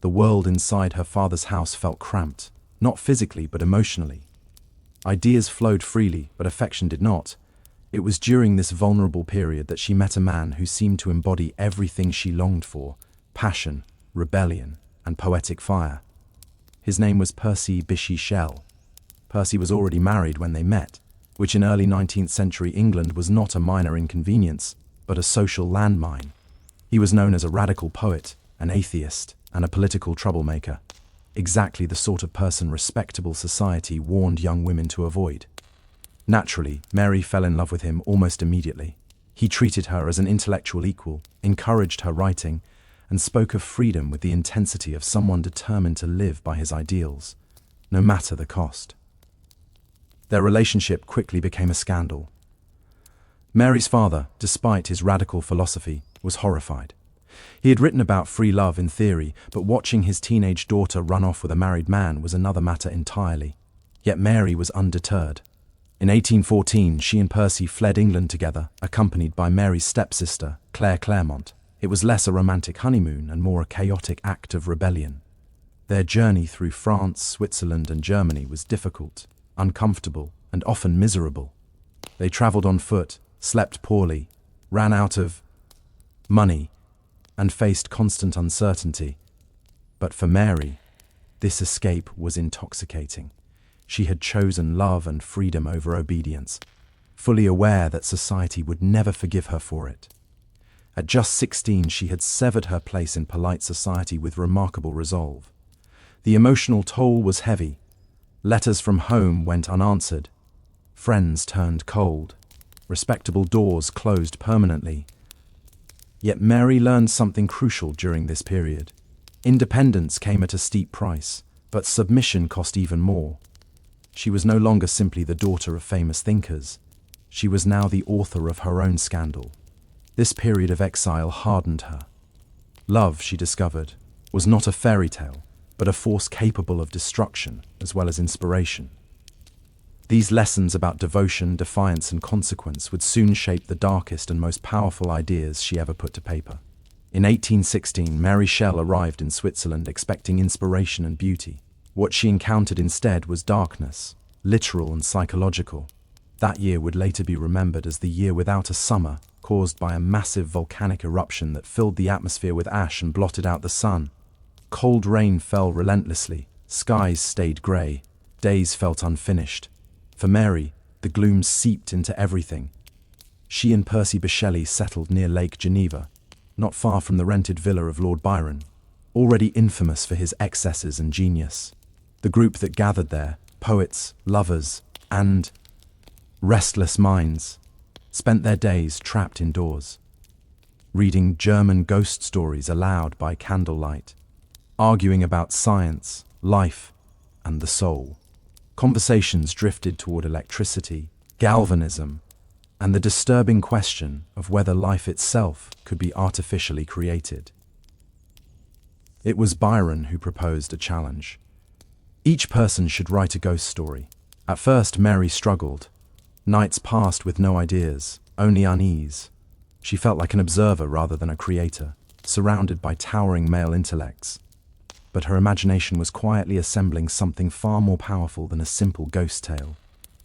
The world inside her father's house felt cramped, not physically but emotionally. Ideas flowed freely, but affection did not. It was during this vulnerable period that she met a man who seemed to embody everything she longed for: passion, rebellion, and poetic fire. His name was Percy Bysshe Shell. Percy was already married when they met, which in early 19th century England was not a minor inconvenience, but a social landmine. He was known as a radical poet, an atheist, and a political troublemaker, exactly the sort of person respectable society warned young women to avoid. Naturally, Mary fell in love with him almost immediately. He treated her as an intellectual equal, encouraged her writing, and spoke of freedom with the intensity of someone determined to live by his ideals, no matter the cost. Their relationship quickly became a scandal. Mary's father, despite his radical philosophy, was horrified. He had written about free love in theory, but watching his teenage daughter run off with a married man was another matter entirely. Yet Mary was undeterred. In 1814, she and Percy fled England together, accompanied by Mary's stepsister, Claire Clairmont. It was less a romantic honeymoon and more a chaotic act of rebellion. Their journey through France, Switzerland, and Germany was difficult, uncomfortable, and often miserable. They traveled on foot, slept poorly, ran out of money, and faced constant uncertainty. But for Mary, this escape was intoxicating. She had chosen love and freedom over obedience, fully aware that society would never forgive her for it. At just 16, she had severed her place in polite society with remarkable resolve. The emotional toll was heavy. Letters from home went unanswered. Friends turned cold. Respectable doors closed permanently. Yet Mary learned something crucial during this period. Independence came at a steep price, but submission cost even more. She was no longer simply the daughter of famous thinkers. She was now the author of her own scandal. This period of exile hardened her. Love, she discovered, was not a fairy tale, but a force capable of destruction as well as inspiration. These lessons about devotion, defiance, and consequence would soon shape the darkest and most powerful ideas she ever put to paper. In 1816, Mary Shell arrived in Switzerland expecting inspiration and beauty. What she encountered instead was darkness, literal and psychological. That year would later be remembered as the year without a summer, caused by a massive volcanic eruption that filled the atmosphere with ash and blotted out the sun. Cold rain fell relentlessly, skies stayed grey, days felt unfinished. For Mary, the gloom seeped into everything. She and Percy Shelley settled near Lake Geneva, not far from the rented villa of Lord Byron, already infamous for his excesses and genius. The group that gathered there, poets, lovers, and restless minds, spent their days trapped indoors, reading German ghost stories aloud by candlelight, arguing about science, life, and the soul. Conversations drifted toward electricity, galvanism, and the disturbing question of whether life itself could be artificially created. It was Byron who proposed a challenge. Each person should write a ghost story. At first, Mary struggled. Nights passed with no ideas, only unease. She felt like an observer rather than a creator, surrounded by towering male intellects. But her imagination was quietly assembling something far more powerful than a simple ghost tale.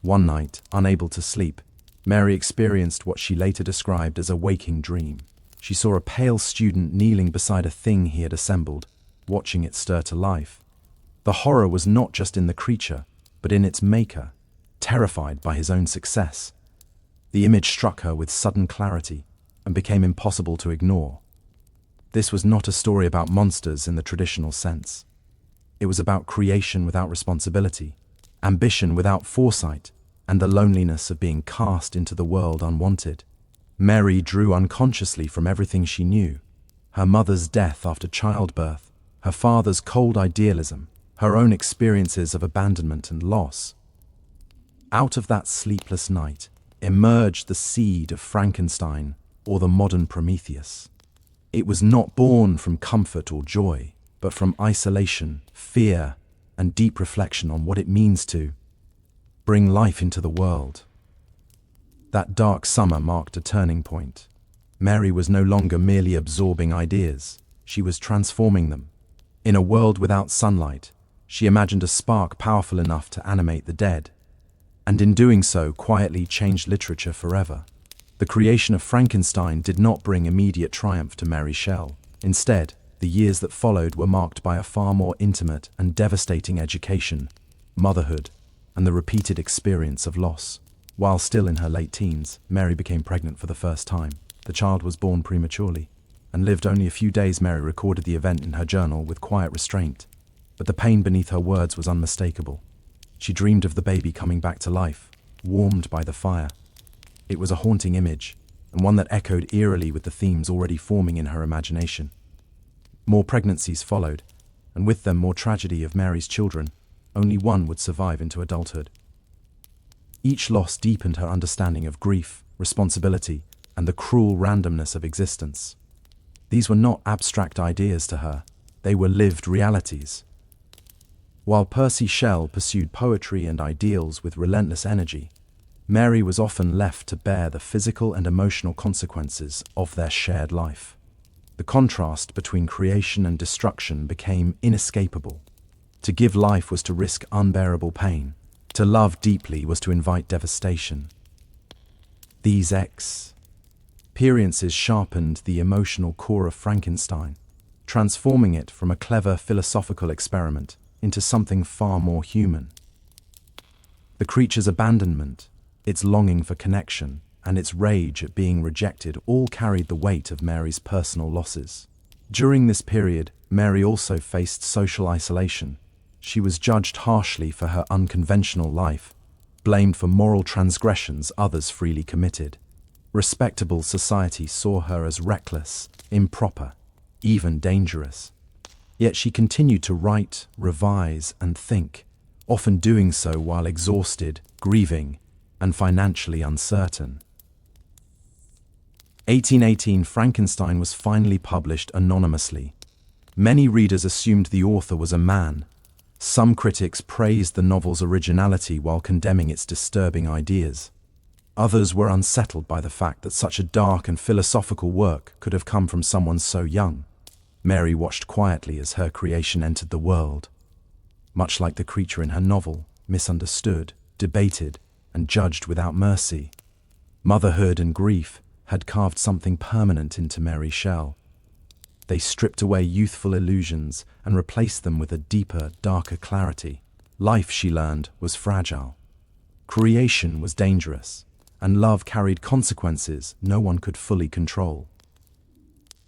One night, unable to sleep, Mary experienced what she later described as a waking dream. She saw a pale student kneeling beside a thing he had assembled, watching it stir to life. The horror was not just in the creature, but in its maker, terrified by his own success. The image struck her with sudden clarity and became impossible to ignore. This was not a story about monsters in the traditional sense. It was about creation without responsibility, ambition without foresight, and the loneliness of being cast into the world unwanted. Mary drew unconsciously from everything she knew: her mother's death after childbirth, her father's cold idealism, her own experiences of abandonment and loss. Out of that sleepless night emerged the seed of Frankenstein, or the modern Prometheus. It was not born from comfort or joy, but from isolation, fear, and deep reflection on what it means to bring life into the world. That dark summer marked a turning point. Mary was no longer merely absorbing ideas, she was transforming them. In a world without sunlight, she imagined a spark powerful enough to animate the dead, and in doing so quietly changed literature forever. The creation of Frankenstein did not bring immediate triumph to Mary Shell. Instead, the years that followed were marked by a far more intimate and devastating education, motherhood, and the repeated experience of loss. While still in her late teens, Mary became pregnant for the first time. The child was born prematurely and lived only a few days. Mary recorded the event in her journal with quiet restraint, but the pain beneath her words was unmistakable. She dreamed of the baby coming back to life, warmed by the fire. It was a haunting image, and one that echoed eerily with the themes already forming in her imagination. More pregnancies followed, and with them more tragedy of Mary's children. Only one would survive into adulthood. Each loss deepened her understanding of grief, responsibility, and the cruel randomness of existence. These were not abstract ideas to her, they were lived realities. While Percy Shell pursued poetry and ideals with relentless energy, Mary was often left to bear the physical and emotional consequences of their shared life. The contrast between creation and destruction became inescapable. To give life was to risk unbearable pain. To love deeply was to invite devastation. These Experiences sharpened the emotional core of Frankenstein, transforming it from a clever philosophical experiment into something far more human. The creature's abandonment, its longing for connection, and its rage at being rejected all carried the weight of Mary's personal losses. During this period, Mary also faced social isolation. She was judged harshly for her unconventional life, blamed for moral transgressions others freely committed. Respectable society saw her as reckless, improper, even dangerous. Yet she continued to write, revise, and think, often doing so while exhausted, grieving, and financially uncertain. 1818, Frankenstein was finally published anonymously. Many readers assumed the author was a man. Some critics praised the novel's originality while condemning its disturbing ideas. Others were unsettled by the fact that such a dark and philosophical work could have come from someone so young. Mary watched quietly as her creation entered the world. Much like the creature in her novel, misunderstood, debated, and judged without mercy. Motherhood and grief had carved something permanent into Mary's shell. They stripped away youthful illusions and replaced them with a deeper, darker clarity. Life, she learned, was fragile. Creation was dangerous, and love carried consequences no one could fully control.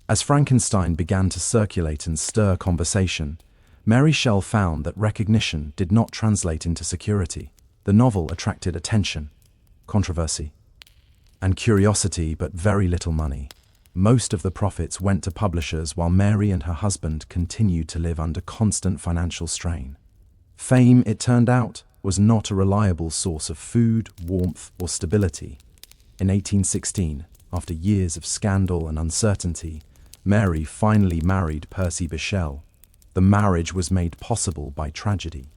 As Frankenstein began to circulate and stir conversation, Mary Shell found that recognition did not translate into security. The novel attracted attention, controversy, and curiosity, but very little money. Most of the profits went to publishers while Mary and her husband continued to live under constant financial strain. Fame, it turned out, was not a reliable source of food, warmth, or stability. In 1816, after years of scandal and uncertainty, Mary finally married Percy Bysshe. The marriage was made possible by tragedy.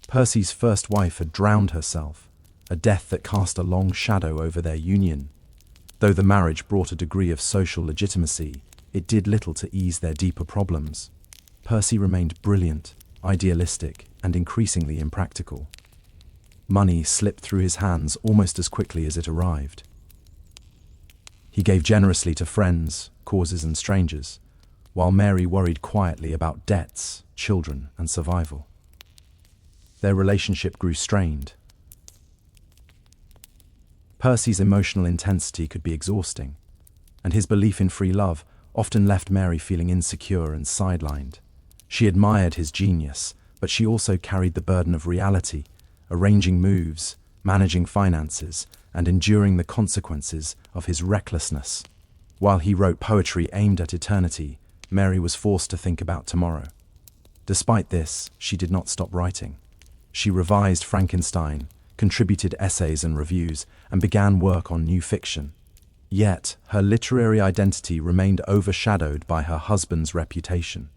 Percy's first wife had drowned herself, a death that cast a long shadow over their union. Though the marriage brought a degree of social legitimacy, it did little to ease their deeper problems. Percy remained brilliant, idealistic, and increasingly impractical. Money slipped through his hands almost as quickly as it arrived. He gave generously to friends, causes, and strangers, while Mary worried quietly about debts, children, and survival. Their relationship grew strained. Percy's emotional intensity could be exhausting, and his belief in free love often left Mary feeling insecure and sidelined. She admired his genius, but she also carried the burden of reality, arranging moves, managing finances, and enduring the consequences of his recklessness. While he wrote poetry aimed at eternity, Mary was forced to think about tomorrow. Despite this, she did not stop writing. She revised Frankenstein, contributed essays and reviews, and began work on new fiction. Yet, her literary identity remained overshadowed by her husband's reputation.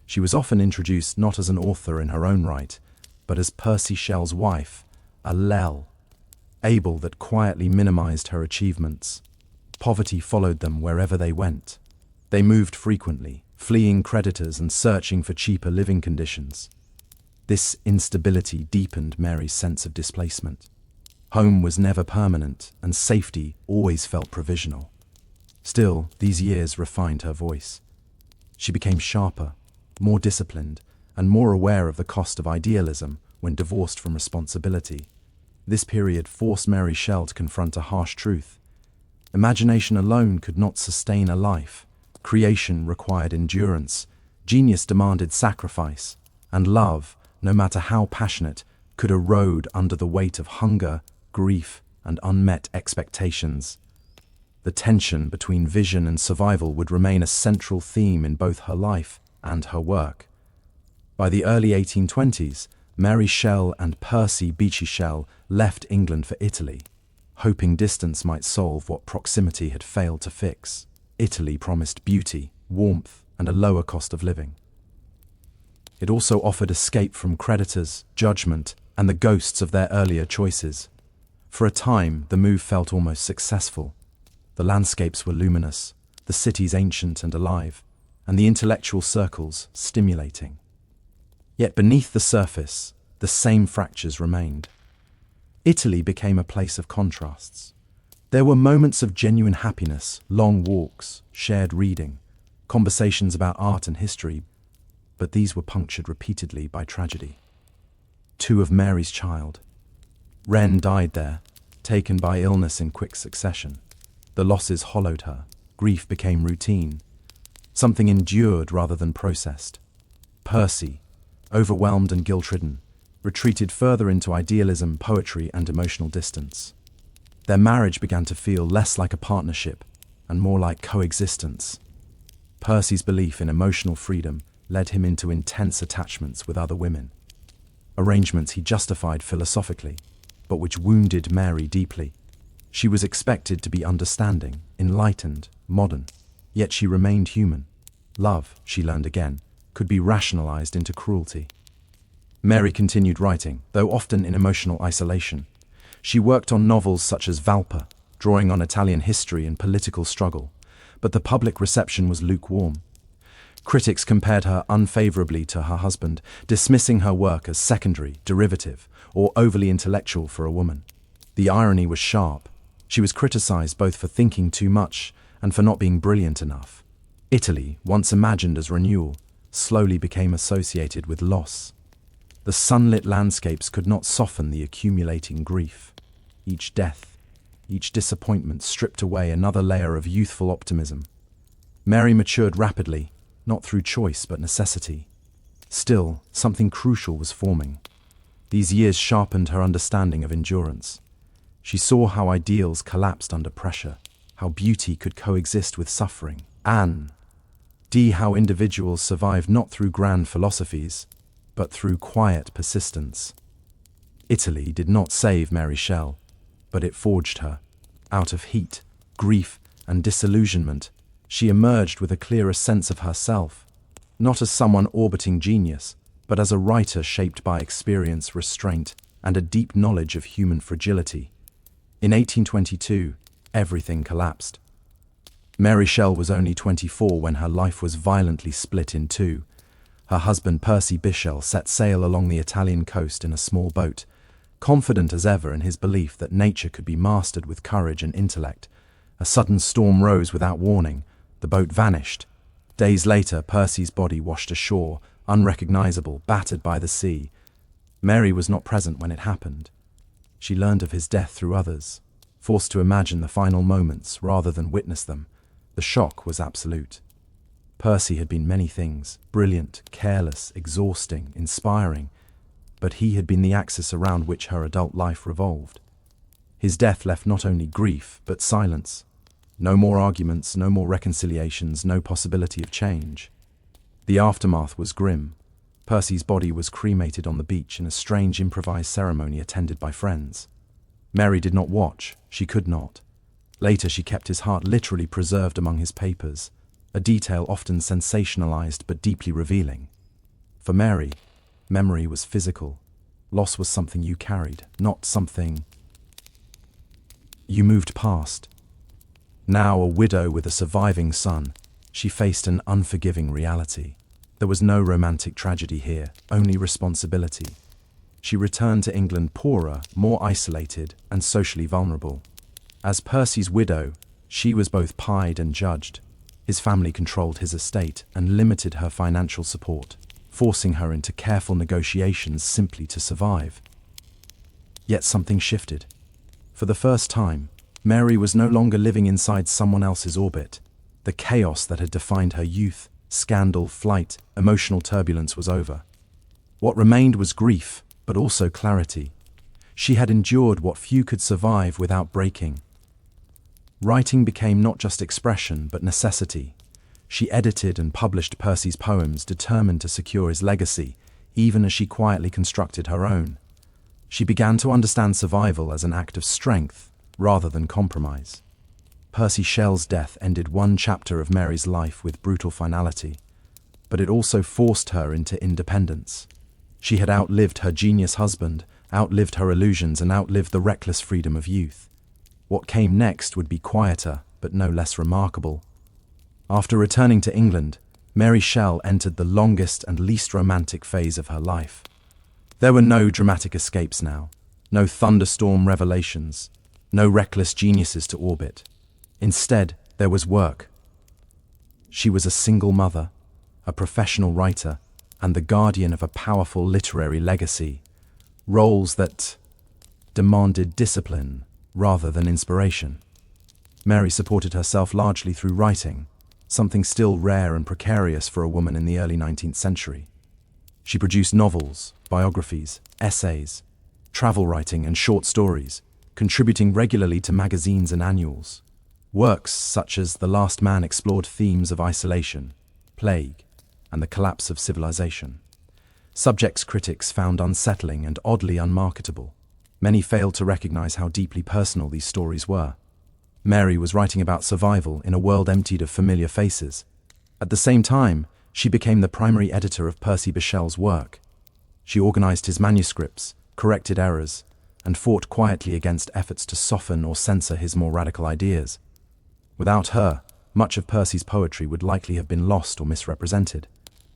She was often introduced not as an author in her own right, but as Percy Shell's wife, a Lel, able that quietly minimized her achievements. Poverty followed them wherever they went. They moved frequently, fleeing creditors and searching for cheaper living conditions. This instability deepened Mary's sense of displacement. Home was never permanent, and safety always felt provisional. Still, these years refined her voice. She became sharper, more disciplined, and more aware of the cost of idealism when divorced from responsibility. This period forced Mary Shell to confront a harsh truth. Imagination alone could not sustain a life. Creation required endurance, genius demanded sacrifice, and love, no matter how passionate, could erode under the weight of hunger, grief, and unmet expectations. The tension between vision and survival would remain a central theme in both her life and her work. By the early 1820s, Mary Shell and Percy Bysshe left England for Italy, hoping distance might solve what proximity had failed to fix. Italy promised beauty, warmth, and a lower cost of living. It also offered escape from creditors, judgment, and the ghosts of their earlier choices. For a time, the move felt almost successful. The landscapes were luminous, the cities ancient and alive, and the intellectual circles stimulating. Yet beneath the surface, the same fractures remained. Italy became a place of contrasts. There were moments of genuine happiness, long walks, shared reading, conversations about art and history, but these were punctured repeatedly by tragedy. Two of Mary's child. Wren died there, taken by illness in quick succession. The losses hollowed her. Grief became routine, something endured rather than processed. Percy, overwhelmed and guilt-ridden, retreated further into idealism, poetry, and emotional distance. Their marriage began to feel less like a partnership and more like coexistence. Percy's belief in emotional freedom led him into intense attachments with other women. Arrangements he justified philosophically, but which wounded Mary deeply. She was expected to be understanding, enlightened, modern, yet she remained human. Love, she learned again, could be rationalized into cruelty. Mary continued writing, though often in emotional isolation. She worked on novels such as Valpa, drawing on Italian history and political struggle, but the public reception was lukewarm. Critics compared her unfavorably to her husband, dismissing her work as secondary, derivative, or overly intellectual for a woman. The irony was sharp. She was criticized both for thinking too much and for not being brilliant enough. Italy, once imagined as renewal, slowly became associated with loss. The sunlit landscapes could not soften the accumulating grief. Each death, each disappointment stripped away another layer of youthful optimism. Mary matured rapidly, not through choice but necessity. Still, something crucial was forming. These years sharpened her understanding of endurance. She saw how ideals collapsed under pressure, how beauty could coexist with suffering, and how individuals survived not through grand philosophies, but through quiet persistence. Italy did not save Mary Shell, but it forged her. Out of heat, grief, and disillusionment, she emerged with a clearer sense of herself, not as someone orbiting genius, but as a writer shaped by experience, restraint, and a deep knowledge of human fragility. In 1822, everything collapsed. Mary Shell was only 24 when her life was violently split in two. Her husband Percy Bysshe set sail along the Italian coast in a small boat, confident as ever in his belief that nature could be mastered with courage and intellect. A sudden storm rose without warning. The boat vanished. Days later, Percy's body washed ashore, unrecognizable, battered by the sea. Mary was not present when it happened. She learned of his death through others, forced to imagine the final moments rather than witness them. The shock was absolute. Percy had been many things: brilliant, careless, exhausting, inspiring, but he had been the axis around which her adult life revolved. His death left not only grief, but silence. No more arguments, no more reconciliations, no possibility of change. The aftermath was grim. Percy's body was cremated on the beach in a strange improvised ceremony attended by friends. Mary did not watch. She could not. Later, she kept his heart literally preserved among his papers, a detail often sensationalized but deeply revealing. For Mary, memory was physical. Loss was something you carried, not something you moved past. Now a widow with a surviving son, she faced an unforgiving reality. There was no romantic tragedy here, only responsibility. She returned to England poorer, more isolated, and socially vulnerable. As Percy's widow, she was both pied and judged. His family controlled his estate and limited her financial support, forcing her into careful negotiations simply to survive. Yet something shifted. For the first time, Mary was no longer living inside someone else's orbit. The chaos that had defined her youth, scandal, flight, emotional turbulence was over. What remained was grief, but also clarity. She had endured what few could survive without breaking. Writing became not just expression, but necessity. She edited and published Percy's poems, determined to secure his legacy, even as she quietly constructed her own. She began to understand survival as an act of strength, rather than compromise. Percy Shell's death ended one chapter of Mary's life with brutal finality, but it also forced her into independence. She had outlived her genius husband, outlived her illusions, and outlived the reckless freedom of youth. What came next would be quieter, but no less remarkable. After returning to England, Mary Shell entered the longest and least romantic phase of her life. There were no dramatic escapes now, no thunderstorm revelations, No reckless geniuses to orbit. Instead, there was work. She was a single mother, a professional writer, and the guardian of a powerful literary legacy, roles that demanded discipline rather than inspiration. Mary supported herself largely through writing, something still rare and precarious for a woman in the early 19th century. She produced novels, biographies, essays, travel writing, and short stories, contributing regularly to magazines and annuals. Works such as The Last Man explored themes of isolation, plague, and the collapse of civilization. Subjects critics found unsettling and oddly unmarketable. Many failed to recognize how deeply personal these stories were. Mary was writing about survival in a world emptied of familiar faces. At the same time, she became the primary editor of Percy Bysshe's work. She organized his manuscripts, corrected errors, and fought quietly against efforts to soften or censor his more radical ideas. Without her, much of Percy's poetry would likely have been lost or misrepresented.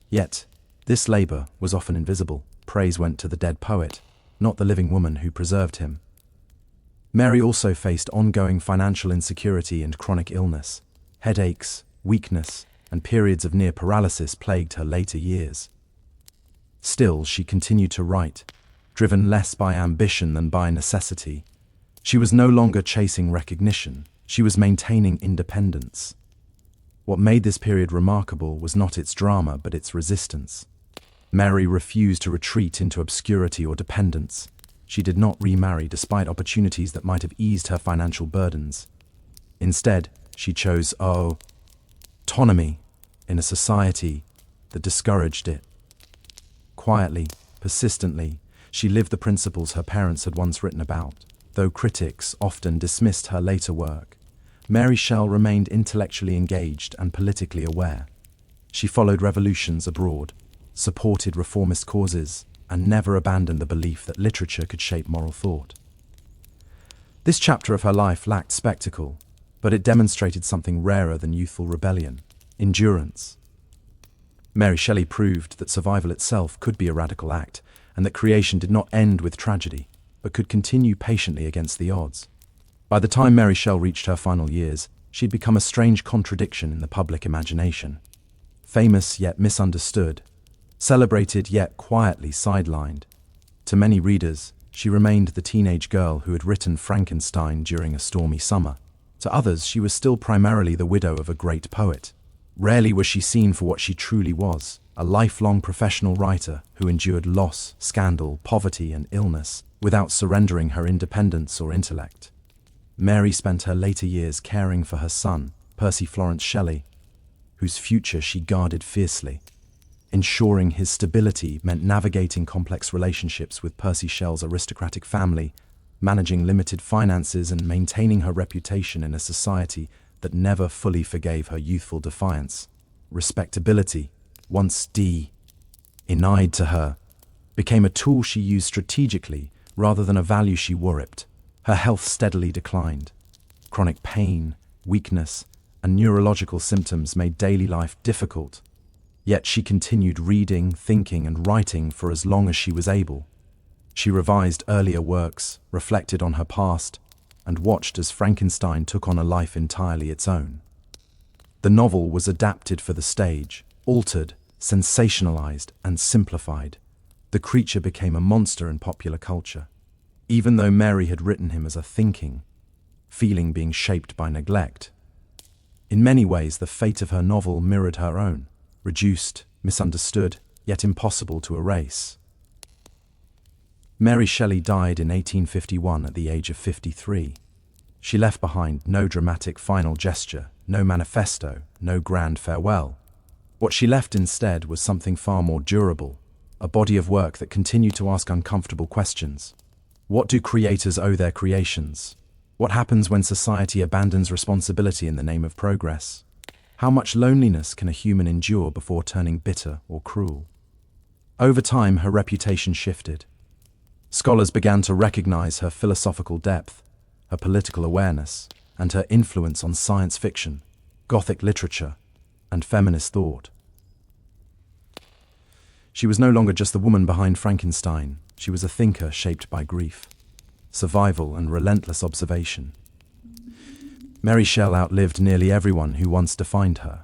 Yet, this labor was often invisible. Praise went to the dead poet, not the living woman who preserved him. Mary also faced ongoing financial insecurity and chronic illness. Headaches, weakness, and periods of near paralysis plagued her later years. Still, she continued to write, driven less by ambition than by necessity. She was no longer chasing recognition. She was maintaining independence. What made this period remarkable was not its drama, but its resistance. Mary refused to retreat into obscurity or dependence. She did not remarry despite opportunities that might have eased her financial burdens. Instead, she chose autonomy in a society that discouraged it. Quietly, persistently, she lived the principles her parents had once written about. Though critics often dismissed her later work, Mary Shell remained intellectually engaged and politically aware. She followed revolutions abroad, supported reformist causes, and never abandoned the belief that literature could shape moral thought. This chapter of her life lacked spectacle, but it demonstrated something rarer than youthful rebellion: endurance. Mary Shelley proved that survival itself could be a radical act, and that creation did not end with tragedy, but could continue patiently against the odds. By the time Mary Shell reached her final years, she had become a strange contradiction in the public imagination. Famous yet misunderstood, celebrated yet quietly sidelined. To many readers, she remained the teenage girl who had written Frankenstein during a stormy summer. To others, she was still primarily the widow of a great poet. Rarely was she seen for what she truly was, a lifelong professional writer who endured loss, scandal, poverty, and illness without surrendering her independence or intellect. Mary spent her later years caring for her son, Percy Florence Shelley, whose future she guarded fiercely. Ensuring his stability meant navigating complex relationships with Percy Shell's aristocratic family, managing limited finances, and maintaining her reputation in a society that never fully forgave her youthful defiance. Respectability, once denied to her, became a tool she used strategically rather than a value she worshipped. Her health steadily declined. Chronic pain, weakness, and neurological symptoms made daily life difficult. Yet she continued reading, thinking, and writing for as long as she was able. She revised earlier works, reflected on her past, and watched as Frankenstein took on a life entirely its own. The novel was adapted for the stage, altered, sensationalized, and simplified. The creature became a monster in popular culture. Even though Mary had written him as a thinking, feeling being shaped by neglect. In many ways, the fate of her novel mirrored her own, reduced, misunderstood, yet impossible to erase. Mary Shelley died in 1851 at the age of 53. She left behind no dramatic final gesture, no manifesto, no grand farewell. What she left instead was something far more durable, a body of work that continued to ask uncomfortable questions. What do creators owe their creations? What happens when society abandons responsibility in the name of progress? How much loneliness can a human endure before turning bitter or cruel? Over time, her reputation shifted. Scholars began to recognize her philosophical depth, her political awareness, and her influence on science fiction, Gothic literature, and feminist thought. She was no longer just the woman behind Frankenstein. She was a thinker shaped by grief. survival, and relentless observation. Mary Shell outlived nearly everyone who once defined her.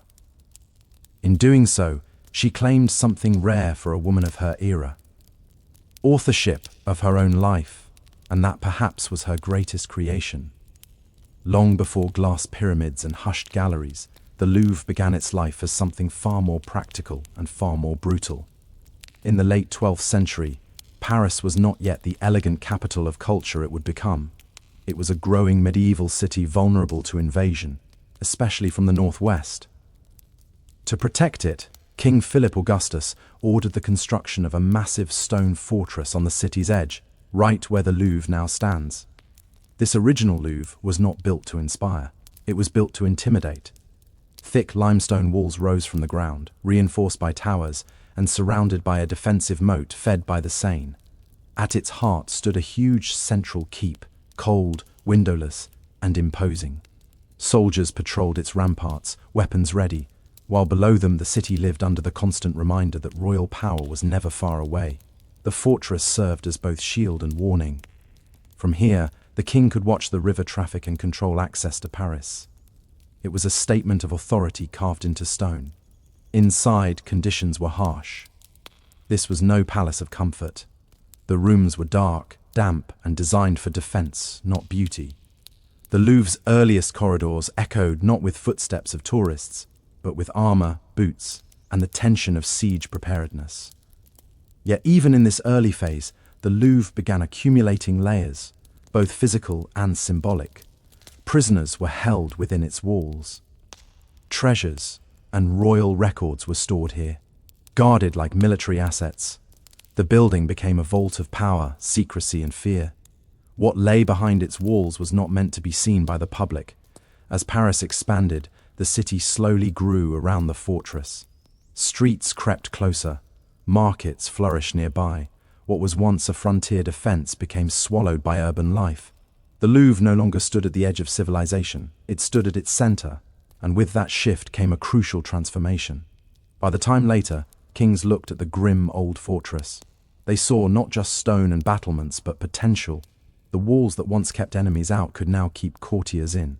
In doing so, she claimed something rare for a woman of her era: authorship of her own life, and that perhaps was her greatest creation. Long before glass pyramids and hushed galleries, the Louvre began its life as something far more practical and far more brutal. In the late 12th century, Paris was not yet the elegant capital of culture it would become. It was a growing medieval city vulnerable to invasion, especially from the northwest. To protect it, King Philip Augustus ordered the construction of a massive stone fortress on the city's edge, right where the Louvre now stands. This original Louvre was not built to inspire, it was built to intimidate. Thick limestone walls rose from the ground, reinforced by towers, and surrounded by a defensive moat fed by the Seine. At its heart stood a huge central keep, cold, windowless, and imposing. Soldiers patrolled its ramparts, weapons ready, while below them the city lived under the constant reminder that royal power was never far away. The fortress served as both shield and warning. From here, the king could watch the river traffic and control access to Paris. It was a statement of authority carved into stone. Inside, conditions were harsh. This was no palace of comfort. The rooms were dark, damp, and designed for defense, not beauty. The Louvre's earliest corridors echoed not with footsteps of tourists, but with armor, boots, and the tension of siege preparedness. Yet even in this early phase, the Louvre began accumulating layers, both physical and symbolic. Prisoners were held within its walls. Treasures and royal records were stored here, guarded like military assets. The building became a vault of power, secrecy, and fear. What lay behind its walls was not meant to be seen by the public. As Paris expanded, the city slowly grew around the fortress. Streets crept closer, markets flourished nearby. What was once a frontier defense became swallowed by urban life. The Louvre no longer stood at the edge of civilization, it stood at its center, and with that shift came a crucial transformation. By the time later, kings looked at the grim old fortress. They saw not just stone and battlements, but potential. The walls that once kept enemies out could now keep courtiers in.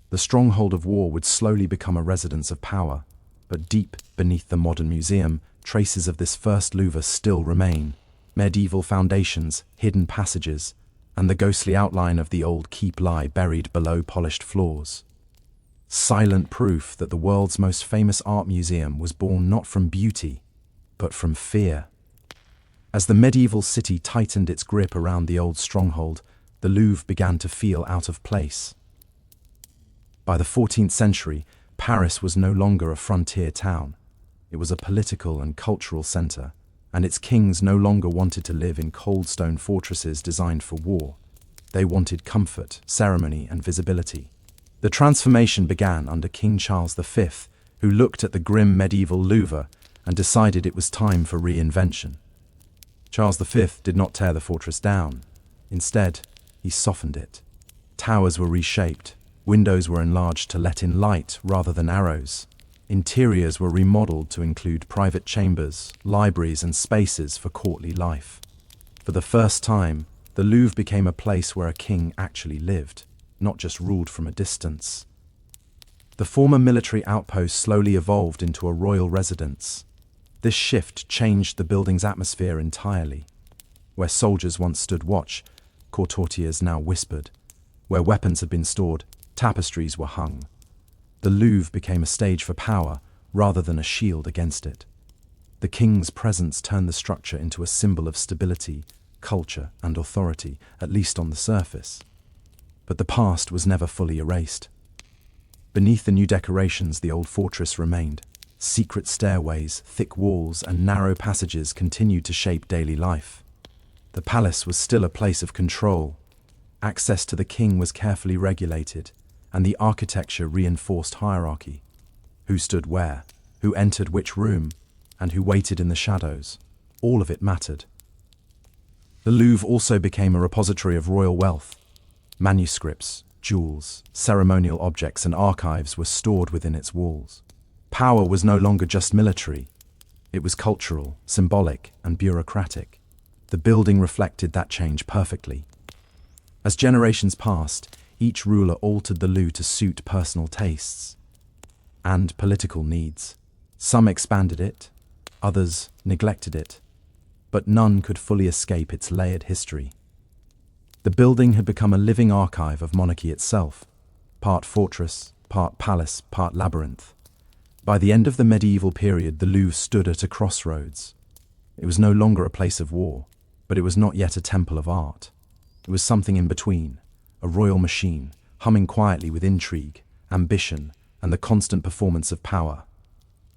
The stronghold of war would slowly become a residence of power, but deep beneath the modern museum, traces of this first Louvre still remain. Medieval foundations, hidden passages, and the ghostly outline of the old keep lie buried below polished floors. Silent proof that the world's most famous art museum was born not from beauty, but from fear. As the medieval city tightened its grip around the old stronghold, the Louvre began to feel out of place. By the 14th century, Paris was no longer a frontier town. It was a political and cultural center, and its kings no longer wanted to live in cold stone fortresses designed for war. They wanted comfort, ceremony, and visibility. The transformation began under King Charles V, who looked at the grim medieval Louvre and decided it was time for reinvention. Charles V did not tear the fortress down. Instead, he softened it. Towers were reshaped, windows were enlarged to let in light rather than arrows. Interiors were remodeled to include private chambers, libraries, and spaces for courtly life. For the first time, the Louvre became a place where a king actually lived, not just ruled from a distance. The former military outpost slowly evolved into a royal residence. This shift changed the building's atmosphere entirely. Where soldiers once stood watch, courtiers now whispered. Where weapons had been stored, tapestries were hung. The Louvre became a stage for power rather than a shield against it. The king's presence turned the structure into a symbol of stability, culture, and authority, at least on the surface. But the past was never fully erased. Beneath the new decorations, the old fortress remained. Secret stairways, thick walls, and narrow passages continued to shape daily life. The palace was still a place of control. Access to the king was carefully regulated, and the architecture reinforced hierarchy. Who stood where, who entered which room, and who waited in the shadows. All of it mattered. The Louvre also became a repository of royal wealth. Manuscripts, jewels, ceremonial objects, and archives were stored within its walls. Power was no longer just military. It was cultural, symbolic, and bureaucratic. The building reflected that change perfectly. As generations passed, each ruler altered the Louvre to suit personal tastes and political needs. Some expanded it, others neglected it, but none could fully escape its layered history. The building had become a living archive of monarchy itself, part fortress, part palace, part labyrinth. By the end of the medieval period, the Louvre stood at a crossroads. It was no longer a place of war, but it was not yet a temple of art. It was something in between, a royal machine, humming quietly with intrigue, ambition, and the constant performance of power.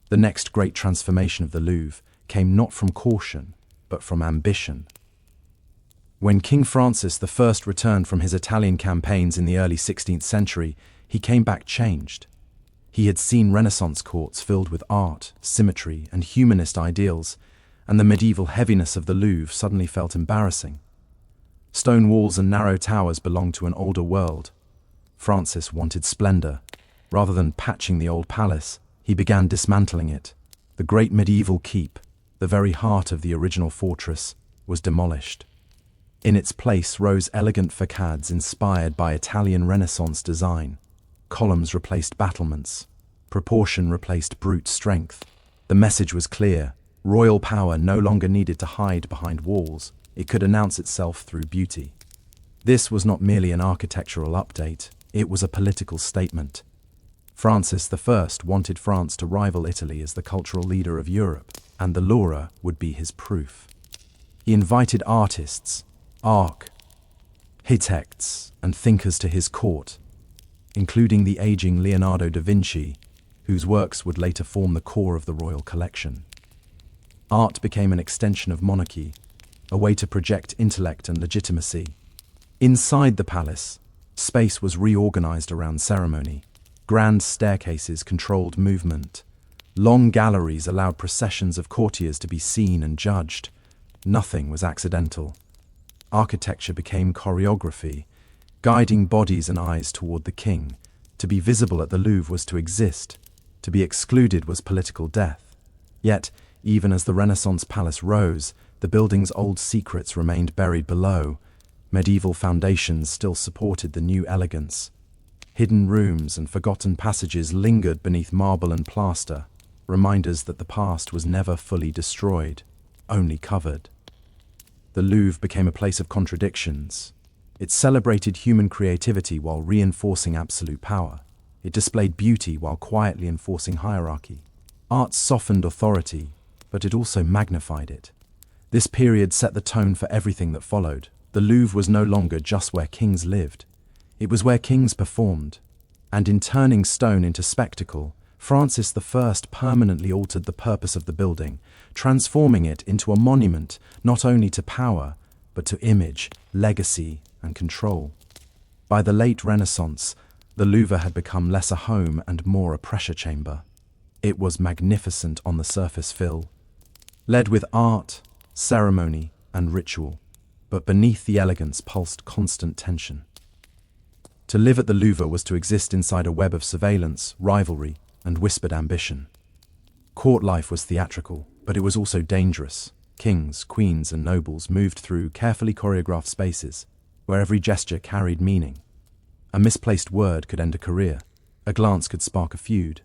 The next great transformation of the Louvre came not from caution, but from ambition. When King Francis I returned from his Italian campaigns in the early 16th century, he came back changed. He had seen Renaissance courts filled with art, symmetry, and humanist ideals, and the medieval heaviness of the Louvre suddenly felt embarrassing. Stone walls and narrow towers belonged to an older world. Francis wanted splendor. Rather than patching the old palace, he began dismantling it. The great medieval keep, the very heart of the original fortress, was demolished. In its place rose elegant facades inspired by Italian Renaissance design. Columns replaced battlements. Proportion replaced brute strength. The message was clear. Royal power no longer needed to hide behind walls. It could announce itself through beauty. This was not merely an architectural update, it was a political statement. Francis I wanted France to rival Italy as the cultural leader of Europe, and the Louvre would be his proof. He invited artists, architects, and thinkers to his court, including the aging Leonardo da Vinci, whose works would later form the core of the royal collection. Art became an extension of monarchy, a way to project intellect and legitimacy. Inside the palace, space was reorganized around ceremony. Grand staircases controlled movement. Long galleries allowed processions of courtiers to be seen and judged. Nothing was accidental. Architecture became choreography, guiding bodies and eyes toward the king. To be visible at the Louvre was to exist. To be excluded was political death. Yet, even as the Renaissance palace rose, the building's old secrets remained buried below. Medieval foundations still supported the new elegance. Hidden rooms and forgotten passages lingered beneath marble and plaster, reminders that the past was never fully destroyed, only covered. The Louvre became a place of contradictions. It celebrated human creativity while reinforcing absolute power. It displayed beauty while quietly enforcing hierarchy. Art softened authority, but it also magnified it. This period set the tone for everything that followed. The Louvre was no longer just where kings lived. It was where kings performed. And in turning stone into spectacle, Francis I permanently altered the purpose of the building, transforming it into a monument not only to power, but to image, legacy, and control. By the late Renaissance, the Louvre had become less a home and more a pressure chamber. It was magnificent on the surface filled with art, ceremony, and ritual, but beneath the elegance pulsed constant tension. To live at the Louvre was to exist inside a web of surveillance, rivalry, and whispered ambition. Court life was theatrical, but it was also dangerous. Kings, queens, and nobles moved through carefully choreographed spaces, where every gesture carried meaning. A misplaced word could end a career. A glance could spark a feud.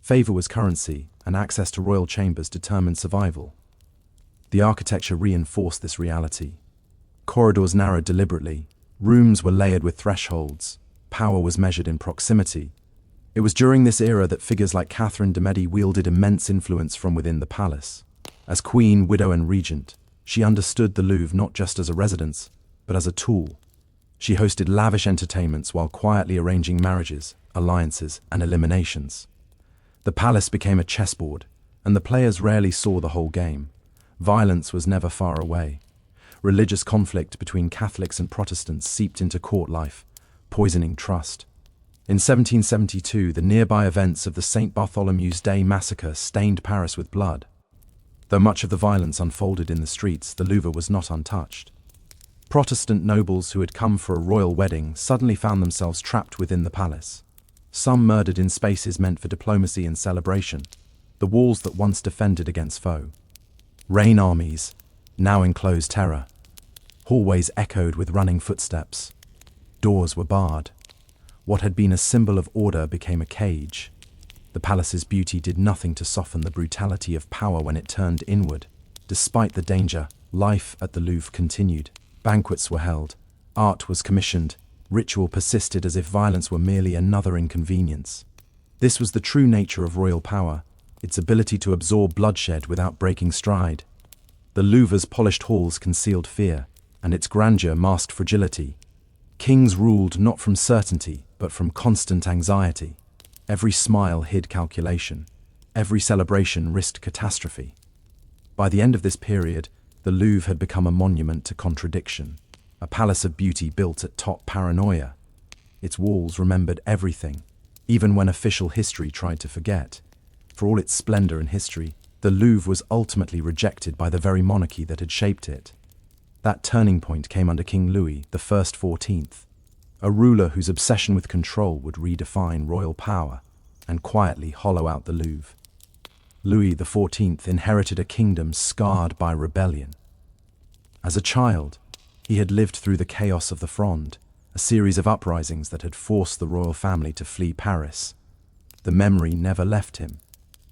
Favor was currency, and access to royal chambers determined survival. The architecture reinforced this reality. Corridors narrowed deliberately. Rooms were layered with thresholds. Power was measured in proximity. It was during this era that figures like Catherine de' Medici wielded immense influence from within the palace. As queen, widow, and regent, she understood the Louvre not just as a residence, but as a tool. She hosted lavish entertainments while quietly arranging marriages, alliances, and eliminations. The palace became a chessboard, and the players rarely saw the whole game. Violence was never far away. Religious conflict between Catholics and Protestants seeped into court life, poisoning trust. In 1772, the nearby events of the St. Bartholomew's Day massacre stained Paris with blood. Though much of the violence unfolded in the streets, the Louvre was not untouched. Protestant nobles who had come for a royal wedding suddenly found themselves trapped within the palace. Some murdered in spaces meant for diplomacy and celebration, the walls that once defended against foe. Rain armies, now enclosed terror. Hallways echoed with running footsteps. Doors were barred. What had been a symbol of order became a cage. The palace's beauty did nothing to soften the brutality of power when it turned inward. Despite the danger, life at the Louvre continued. Banquets were held. Art was commissioned. Ritual persisted as if violence were merely another inconvenience. This was the true nature of royal power, its ability to absorb bloodshed without breaking stride. The Louvre's polished halls concealed fear, and its grandeur masked fragility. Kings ruled not from certainty, but from constant anxiety. Every smile hid calculation. Every celebration risked catastrophe. By the end of this period, the Louvre had become a monument to contradiction, a palace of beauty built at top paranoia. Its walls remembered everything, even when official history tried to forget. For all its splendor and history, the Louvre was ultimately rejected by the very monarchy that had shaped it. That turning point came under King Louis XIV, a ruler whose obsession with control would redefine royal power and quietly hollow out the Louvre. Louis XIV inherited a kingdom scarred by rebellion. As a child, he had lived through the chaos of the Fronde, a series of uprisings that had forced the royal family to flee Paris. The memory never left him.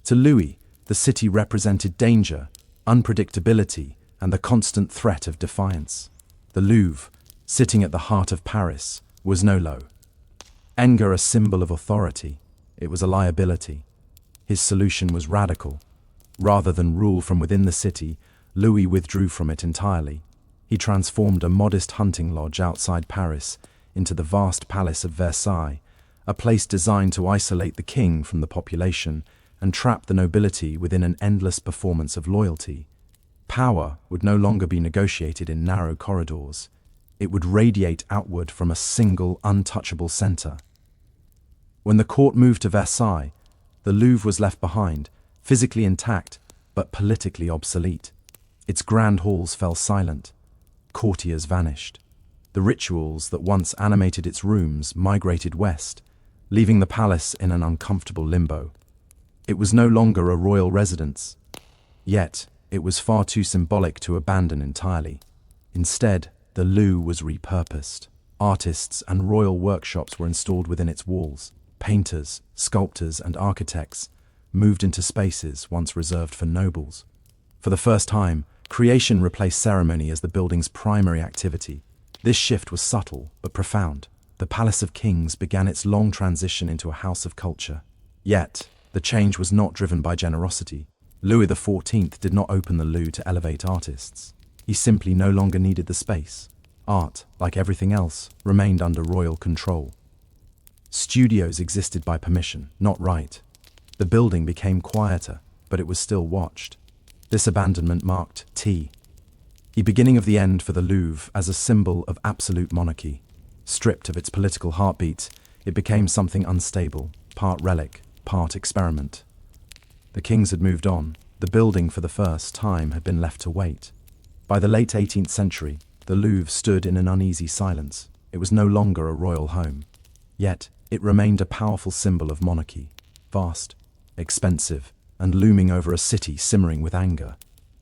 To Louis, the city represented danger, unpredictability, and the constant threat of defiance. The Louvre, sitting at the heart of Paris, was no longer a symbol of authority. It was a liability. His solution was radical. Rather than rule from within the city, Louis withdrew from it entirely. He transformed a modest hunting lodge outside Paris into the vast palace of Versailles, a place designed to isolate the king from the population and trap the nobility within an endless performance of loyalty. Power would no longer be negotiated in narrow corridors. It would radiate outward from a single, untouchable center. When the court moved to Versailles, the Louvre was left behind, physically intact, but politically obsolete. Its grand halls fell silent. Courtiers vanished. The rituals that once animated its rooms migrated west, leaving the palace in an uncomfortable limbo. It was no longer a royal residence. Yet, it was far too symbolic to abandon entirely. Instead, the Louvre was repurposed. Artists and royal workshops were installed within its walls. Painters, sculptors, and architects moved into spaces once reserved for nobles. For the first time, creation replaced ceremony as the building's primary activity. This shift was subtle but profound. The Palace of Kings began its long transition into a house of culture. Yet, the change was not driven by generosity. Louis XIV did not open the Louvre to elevate artists. He simply no longer needed the space. Art, like everything else, remained under royal control. Studios existed by permission, not right. The building became quieter, but it was still watched. This abandonment marked the beginning of the end for the Louvre as a symbol of absolute monarchy. Stripped of its political heartbeat, it became something unstable, part relic, part experiment. The kings had moved on. The building for the first time had been left to wait. By the late 18th century, the Louvre stood in an uneasy silence. It was no longer a royal home. Yet, it remained a powerful symbol of monarchy, vast, expensive, and looming over a city simmering with anger.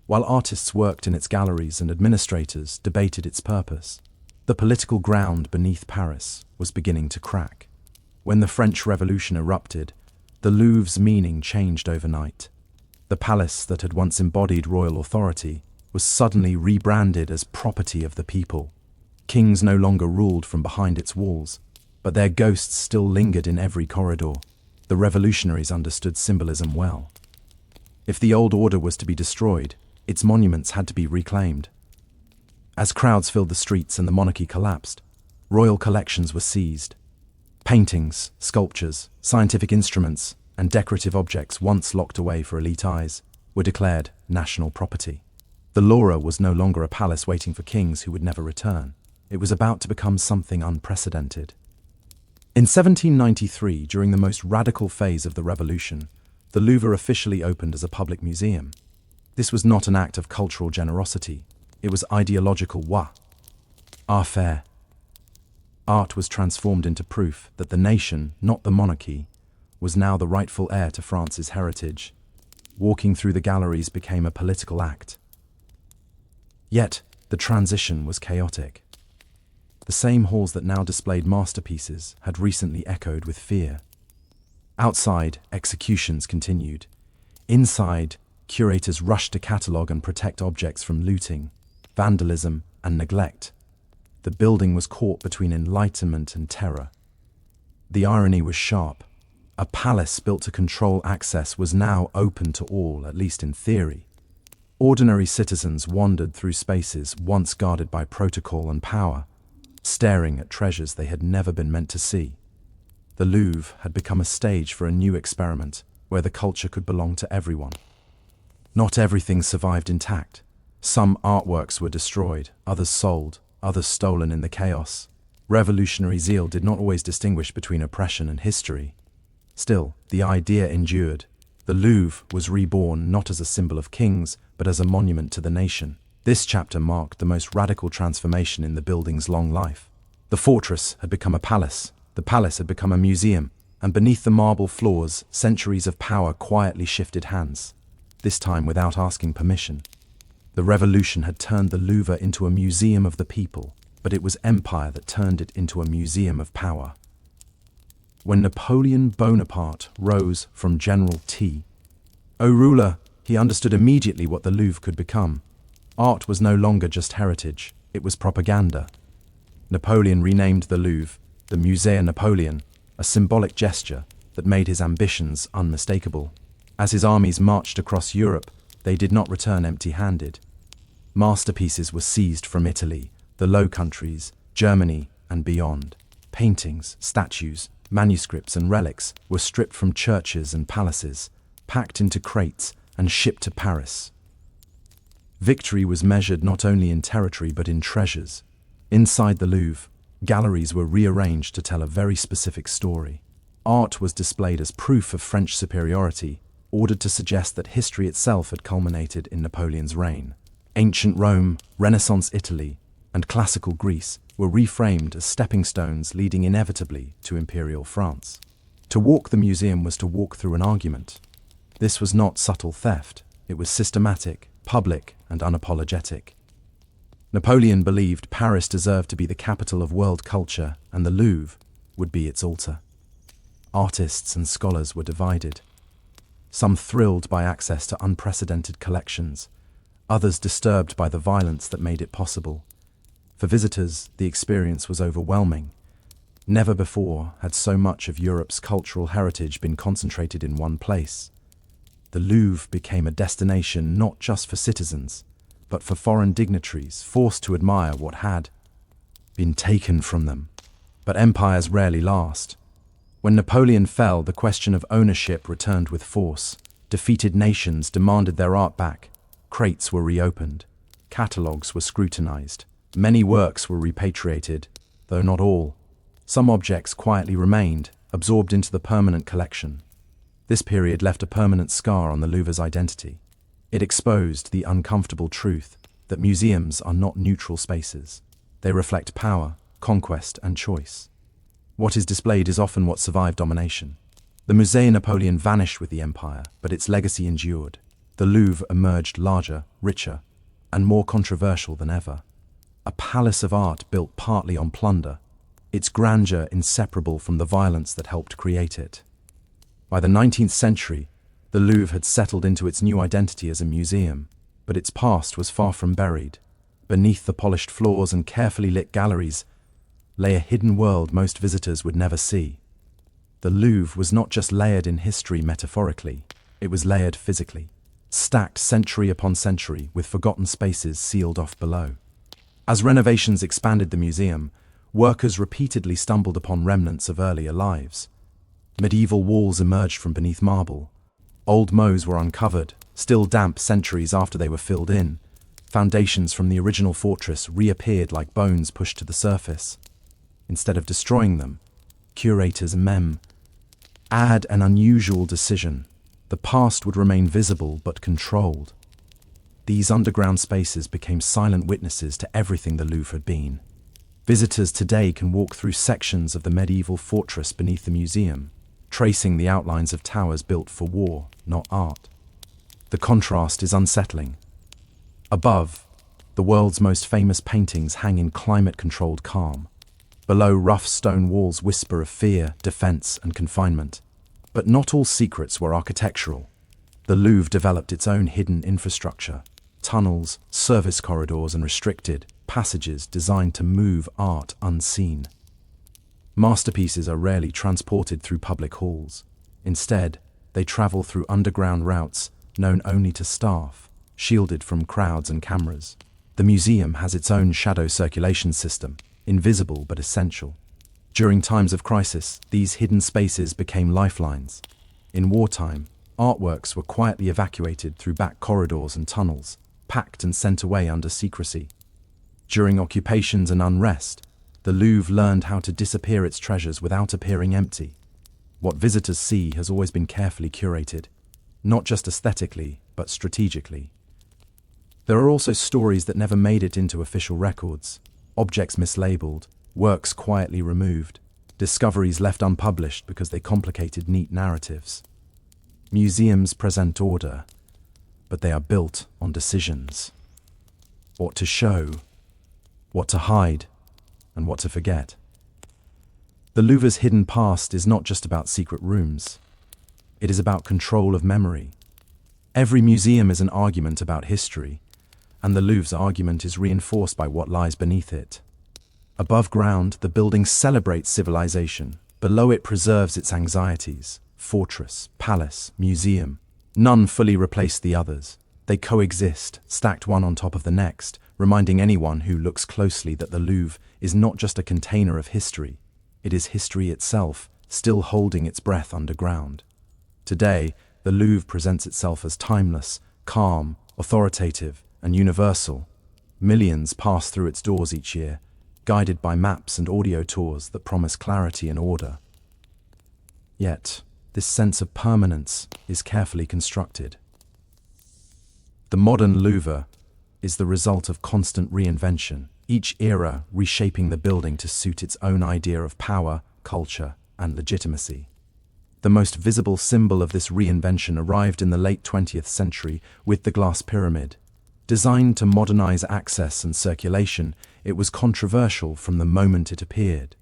While artists worked in its galleries and administrators debated its purpose, the political ground beneath Paris was beginning to crack. When the French Revolution erupted, the Louvre's meaning changed overnight. The palace that had once embodied royal authority was suddenly rebranded as property of the people. Kings no longer ruled from behind its walls, but their ghosts still lingered in every corridor. The revolutionaries understood symbolism well. If the old order was to be destroyed, its monuments had to be reclaimed. As crowds filled the streets and the monarchy collapsed, royal collections were seized. Paintings, sculptures, scientific instruments, and decorative objects once locked away for elite eyes were declared national property. The Louvre was no longer a palace waiting for kings who would never return. It was about to become something unprecedented. In 1793, during the most radical phase of the Revolution, the Louvre officially opened as a public museum. This was not an act of cultural generosity. It was ideological warfare. Art was transformed into proof that the nation, not the monarchy, was now the rightful heir to France's heritage. Walking through the galleries became a political act. Yet, The transition was chaotic. The same halls that now displayed masterpieces had recently echoed with fear. Outside, executions continued. Inside, curators rushed to catalogue and protect objects from looting, vandalism, and neglect. The building was caught between enlightenment and terror. The irony was sharp. A palace built to control access was now open to all, at least in theory. Ordinary citizens wandered through spaces once guarded by protocol and power, staring at treasures they had never been meant to see. The Louvre had become a stage for a new experiment where the culture could belong to everyone. Not everything survived intact. Some artworks were destroyed, others sold, others stolen in the chaos. Revolutionary zeal did not always distinguish between oppression and history. Still, the idea endured. The Louvre was reborn not as a symbol of kings, but as a monument to the nation. This chapter marked the most radical transformation in the building's long life. The fortress had become a palace, the palace had become a museum, and beneath the marble floors, centuries of power quietly shifted hands, this time without asking permission. The revolution had turned the Louvre into a museum of the people, but it was empire that turned it into a museum of power. When Napoleon Bonaparte rose from General T. O ruler, he understood immediately what the Louvre could become. Art was no longer just heritage, it was propaganda. Napoleon renamed the Louvre the Musée Napoleon, a symbolic gesture that made his ambitions unmistakable. As his armies marched across Europe, they did not return empty-handed. Masterpieces were seized from Italy, the Low Countries, Germany, and beyond. Paintings, statues, manuscripts, and relics were stripped from churches and palaces, packed into crates, and shipped to Paris. Victory was measured not only in territory but in treasures. Inside the Louvre, galleries were rearranged to tell a very specific story. Art was displayed as proof of French superiority, ordered to suggest that history itself had culminated in Napoleon's reign. Ancient Rome, Renaissance Italy, and classical Greece were reframed as stepping stones leading inevitably to imperial France. To walk the museum was to walk through an argument. This was not subtle theft, it was systematic, public, and unapologetic. Napoleon believed Paris deserved to be the capital of world culture, and the Louvre would be its altar. Artists and scholars were divided. Some thrilled by access to unprecedented collections, others disturbed by the violence that made it possible. For visitors, the experience was overwhelming. Never before had so much of Europe's cultural heritage been concentrated in one place. The Louvre became a destination not just for citizens, but for foreign dignitaries forced to admire what had been taken from them. But empires rarely last. When Napoleon fell, the question of ownership returned with force. Defeated nations demanded their art back. Crates were reopened. Catalogues were scrutinized. Many works were repatriated, though not all. Some objects quietly remained, absorbed into the permanent collection. This period left a permanent scar on the Louvre's identity. It exposed the uncomfortable truth that museums are not neutral spaces. They reflect power, conquest, and choice. What is displayed is often what survived domination. The Musée Napoleon vanished with the empire, but its legacy endured. The Louvre emerged larger, richer, and more controversial than ever. A palace of art built partly on plunder, its grandeur inseparable from the violence that helped create it. By the 19th century, the Louvre had settled into its new identity as a museum, but its past was far from buried. Beneath the polished floors and carefully lit galleries lay a hidden world most visitors would never see. The Louvre was not just layered in history metaphorically, it was layered physically, stacked century upon century with forgotten spaces sealed off below. As renovations expanded the museum, workers repeatedly stumbled upon remnants of earlier lives. Medieval walls emerged from beneath marble. Old mows were uncovered, still damp centuries after they were filled in. Foundations from the original fortress reappeared like bones pushed to the surface. Instead of destroying them, curators had an unusual decision. The past would remain visible but controlled. These underground spaces became silent witnesses to everything the Louvre had been. Visitors today can walk through sections of the medieval fortress beneath the museum, tracing the outlines of towers built for war, not art. The contrast is unsettling. Above, The world's most famous paintings hang in climate-controlled calm. Below, rough stone walls whisper of fear, defense, and confinement. But not all secrets were architectural. The Louvre developed its own hidden infrastructure: tunnels, service corridors, and restricted passages designed to move art unseen. Masterpieces are rarely transported through public halls. Instead, they travel through underground routes known only to staff, shielded from crowds and cameras. The museum has its own shadow circulation system, invisible but essential. During times of crisis, these hidden spaces became lifelines. In wartime, artworks were quietly evacuated through back corridors and tunnels, packed and sent away under secrecy. During occupations and unrest, the Louvre learned how to disappear its treasures without appearing empty. What visitors see has always been carefully curated, not just aesthetically, but strategically. There are also stories that never made it into official records: objects mislabeled, works quietly removed, discoveries left unpublished because they complicated neat narratives. Museums present order, but they are built on decisions. What to show, what to hide, and what to forget. The Louvre's hidden past is not just about secret rooms. It is about control of memory. Every museum is an argument about history, and the Louvre's argument is reinforced by what lies beneath it. Above ground, the building celebrates civilization. Below it preserves its anxieties. Fortress, palace, museum. None fully replace the others. They coexist, stacked one on top of the next, reminding anyone who looks closely that the Louvre is not just a container of history. It is history itself, still holding its breath underground. Today, the Louvre presents itself as timeless, calm, authoritative, and universal. Millions pass through its doors each year, guided by maps and audio tours that promise clarity and order. Yet, this sense of permanence is carefully constructed. The modern Louvre is the result of constant reinvention, each era reshaping the building to suit its own idea of power, culture, and legitimacy. The most visible symbol of this reinvention arrived in the late 20th century with the glass pyramid. Designed to modernize access and circulation, it was controversial from the moment it appeared.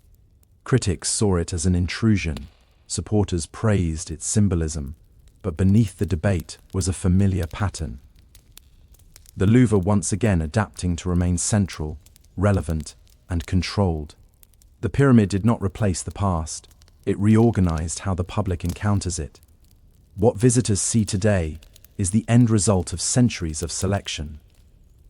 Critics saw it as an intrusion. Supporters praised its symbolism, but beneath the debate was a familiar pattern. The Louvre once again adapting to remain central, relevant, and controlled. The pyramid did not replace the past. It reorganized how the public encounters it. What visitors see today is the end result of centuries of selection.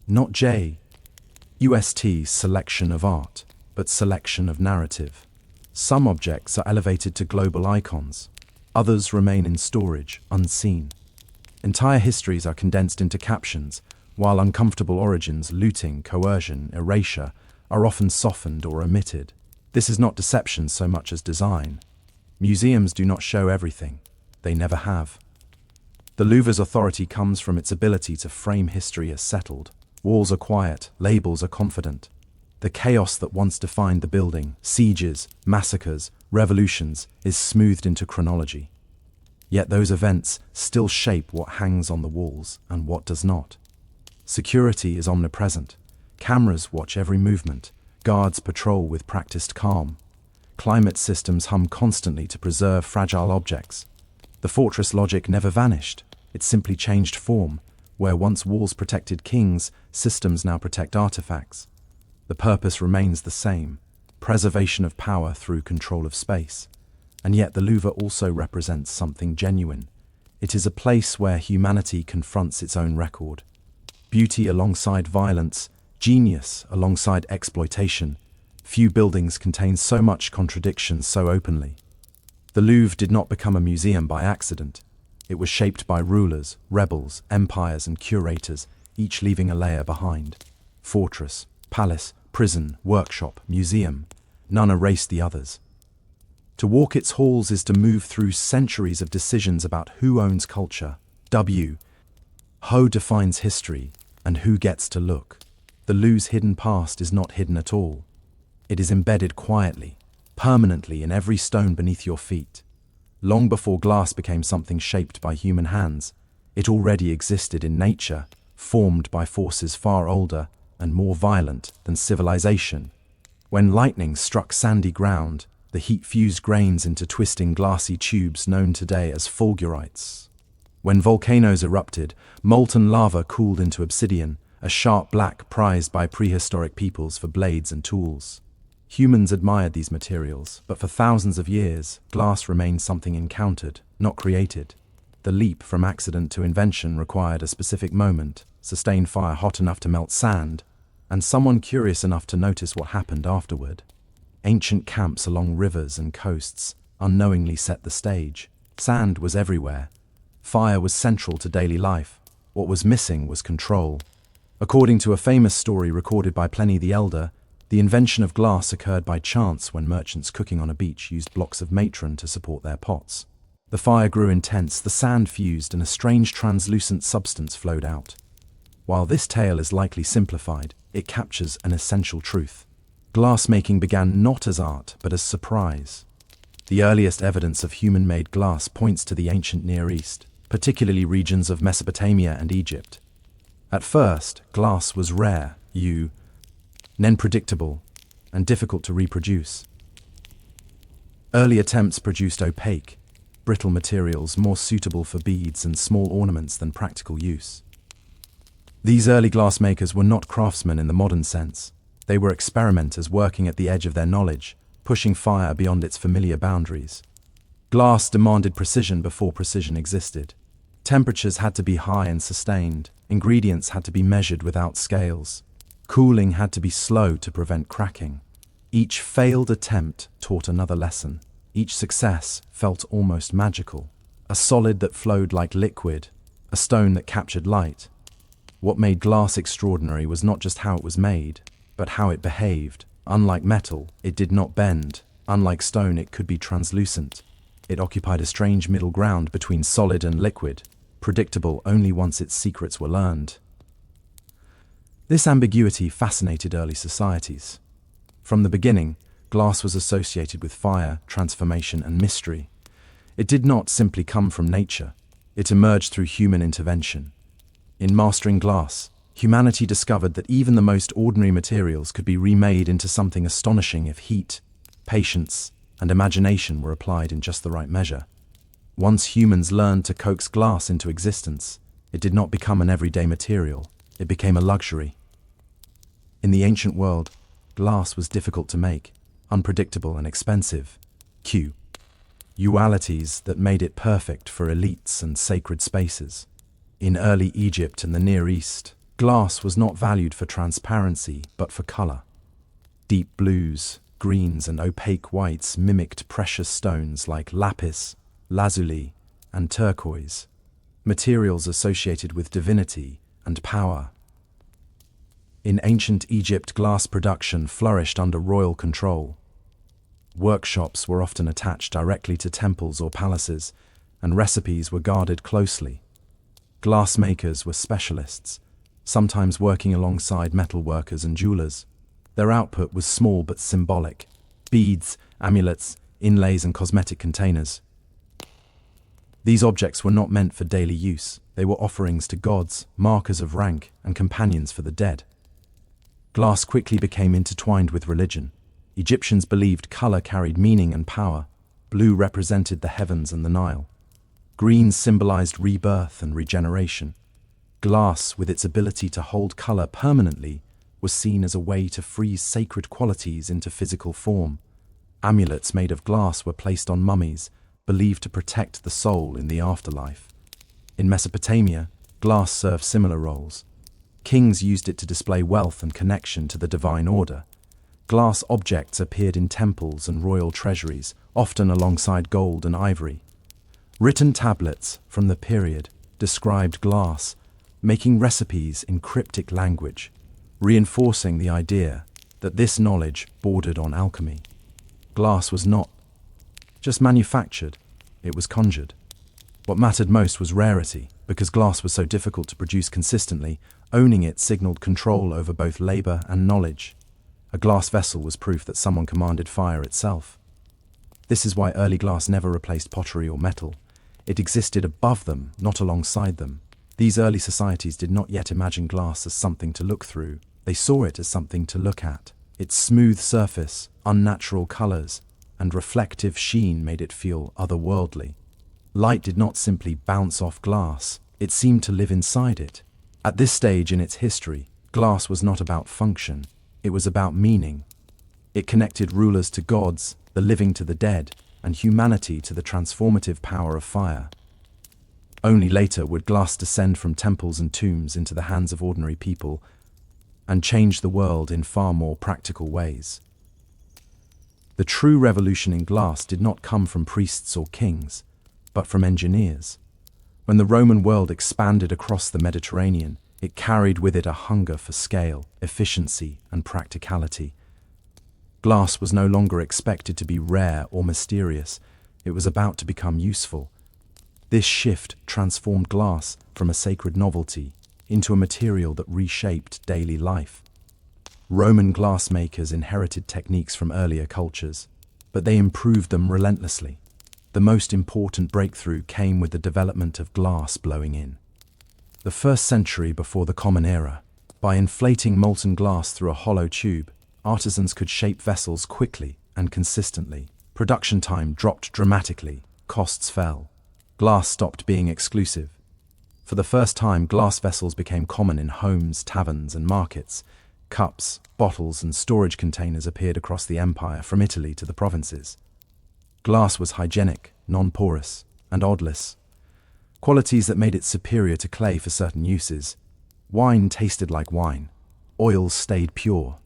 Not J.U.S.T. selection of art, but selection of narrative. Some objects are elevated to global icons. Others remain in storage, unseen. Entire histories are condensed into captions, while uncomfortable origins, looting, coercion, erasure, are often softened or omitted. This is not deception so much as design. Museums do not show everything. They never have. The Louvre's authority comes from its ability to frame history as settled. Walls are quiet, labels are confident. The chaos that once defined the building, sieges, massacres, revolutions, is smoothed into chronology. Yet those events still shape what hangs on the walls and what does not. Security is omnipresent. Cameras watch every movement. Guards patrol with practiced calm. Climate systems hum constantly to preserve fragile objects. The fortress logic never vanished. It simply changed form. Where once walls protected kings, systems now protect artifacts. The purpose remains the same: preservation of power through control of space. And yet the Louvre also represents something genuine. It is a place where humanity confronts its own record. Beauty alongside violence, genius alongside exploitation. Few buildings contain so much contradiction so openly. The Louvre did not become a museum by accident. It was shaped by rulers, rebels, empires, and curators, each leaving a layer behind. Fortress, palace, prison, workshop, museum. None erased the others. To walk its halls is to move through centuries of decisions about who owns culture. Who defines history, and who gets to look. The Louvre's hidden past is not hidden at all. It is embedded quietly, permanently in every stone beneath your feet. Long before glass became something shaped by human hands, it already existed in nature, formed by forces far older and more violent than civilization. When lightning struck sandy ground, the heat fused grains into twisting glassy tubes known today as fulgurites. When volcanoes erupted, molten lava cooled into obsidian, a sharp black prized by prehistoric peoples for blades and tools. Humans admired these materials, but for thousands of years, glass remained something encountered, not created. The leap from accident to invention required a specific moment, sustained fire hot enough to melt sand, and someone curious enough to notice what happened afterward. Ancient camps along rivers and coasts unknowingly set the stage. Sand was everywhere. Fire was central to daily life. What was missing was control. According to a famous story recorded by Pliny the Elder, the invention of glass occurred by chance when merchants cooking on a beach used blocks of matron to support their pots. The fire grew intense, the sand fused, and a strange translucent substance flowed out. While this tale is likely simplified, it captures an essential truth. Glass-making began not as art, but as surprise. The earliest evidence of human-made glass points to the ancient Near East, particularly regions of Mesopotamia and Egypt. At first, glass was rare, then predictable, and difficult to reproduce. Early attempts produced opaque, brittle materials more suitable for beads and small ornaments than practical use. These early glassmakers were not craftsmen in the modern sense. They were experimenters working at the edge of their knowledge, pushing fire beyond its familiar boundaries. Glass demanded precision before precision existed. Temperatures had to be high and sustained. Ingredients had to be measured without scales. Cooling had to be slow to prevent cracking. Each failed attempt taught another lesson. Each success felt almost magical. A solid that flowed like liquid, a stone that captured light. What made glass extraordinary was not just how it was made, but how it behaved. Unlike metal, it did not bend. Unlike stone, it could be translucent. It occupied a strange middle ground between solid and liquid, predictable only once its secrets were learned. This ambiguity fascinated early societies. From the beginning, glass was associated with fire, transformation, and mystery. It did not simply come from nature. It emerged through human intervention. In mastering glass, humanity discovered that even the most ordinary materials could be remade into something astonishing if heat, patience, and imagination were applied in just the right measure. Once humans learned to coax glass into existence, it did not become an everyday material. It became a luxury. In the ancient world, glass was difficult to make, unpredictable and expensive. Qualities that made it perfect for elites and sacred spaces. In early Egypt and the Near East, glass was not valued for transparency, but for color. Deep blues, greens, and opaque whites mimicked precious stones like lapis, lazuli, and turquoise, materials associated with divinity and power. In ancient Egypt, glass production flourished under royal control. Workshops were often attached directly to temples or palaces, and recipes were guarded closely. Glassmakers were specialists, sometimes working alongside metal workers and jewelers. Their output was small but symbolic: beads, amulets, inlays, and cosmetic containers. These objects were not meant for daily use. They were offerings to gods, markers of rank, and companions for the dead. Glass quickly became intertwined with religion. Egyptians believed color carried meaning and power. Blue represented the heavens and the Nile. Green symbolized rebirth and regeneration. Glass, with its ability to hold color permanently, was seen as a way to freeze sacred qualities into physical form. Amulets made of glass were placed on mummies, believed to protect the soul in the afterlife. In Mesopotamia, glass served similar roles. Kings used it to display wealth and connection to the divine order. Glass objects appeared in temples and royal treasuries, often alongside gold and ivory. Written tablets from the period described glass, making recipes in cryptic language, reinforcing the idea that this knowledge bordered on alchemy. Glass was not just manufactured, it was conjured. What mattered most was rarity. Because glass was so difficult to produce consistently, owning it signaled control over both labor and knowledge. A glass vessel was proof that someone commanded fire itself. This is why early glass never replaced pottery or metal. It existed above them, not alongside them. These early societies did not yet imagine glass as something to look through. They They saw it as something to look at. Its smooth surface, unnatural colors, and reflective sheen made it feel otherworldly. Light did not simply bounce off glass, it seemed to live inside it. At this stage in its history, glass was not about function, it was about meaning. It connected rulers to gods, the living to the dead, and humanity to the transformative power of fire. Only later would glass descend from temples and tombs into the hands of ordinary people and change the world in far more practical ways. The true revolution in glass did not come from priests or kings, but from engineers. When the Roman world expanded across the Mediterranean, it carried with it a hunger for scale, efficiency, and practicality. Glass was no longer expected to be rare or mysterious, it was about to become useful. This shift transformed glass from a sacred novelty into a material that reshaped daily life. Roman glassmakers inherited techniques from earlier cultures, but they improved them relentlessly. The most important breakthrough came with the development of glass blowing in. The first century before the Common Era, by inflating molten glass through a hollow tube, artisans could shape vessels quickly and consistently. Production time dropped dramatically, costs fell. Glass stopped being exclusive. For the first time, glass vessels became common in homes, taverns, and markets. Cups, bottles, and storage containers appeared across the empire, from Italy to the provinces. Glass was hygienic, non-porous, and odorless, qualities that made it superior to clay for certain uses. Wine tasted like wine. Oils stayed pure.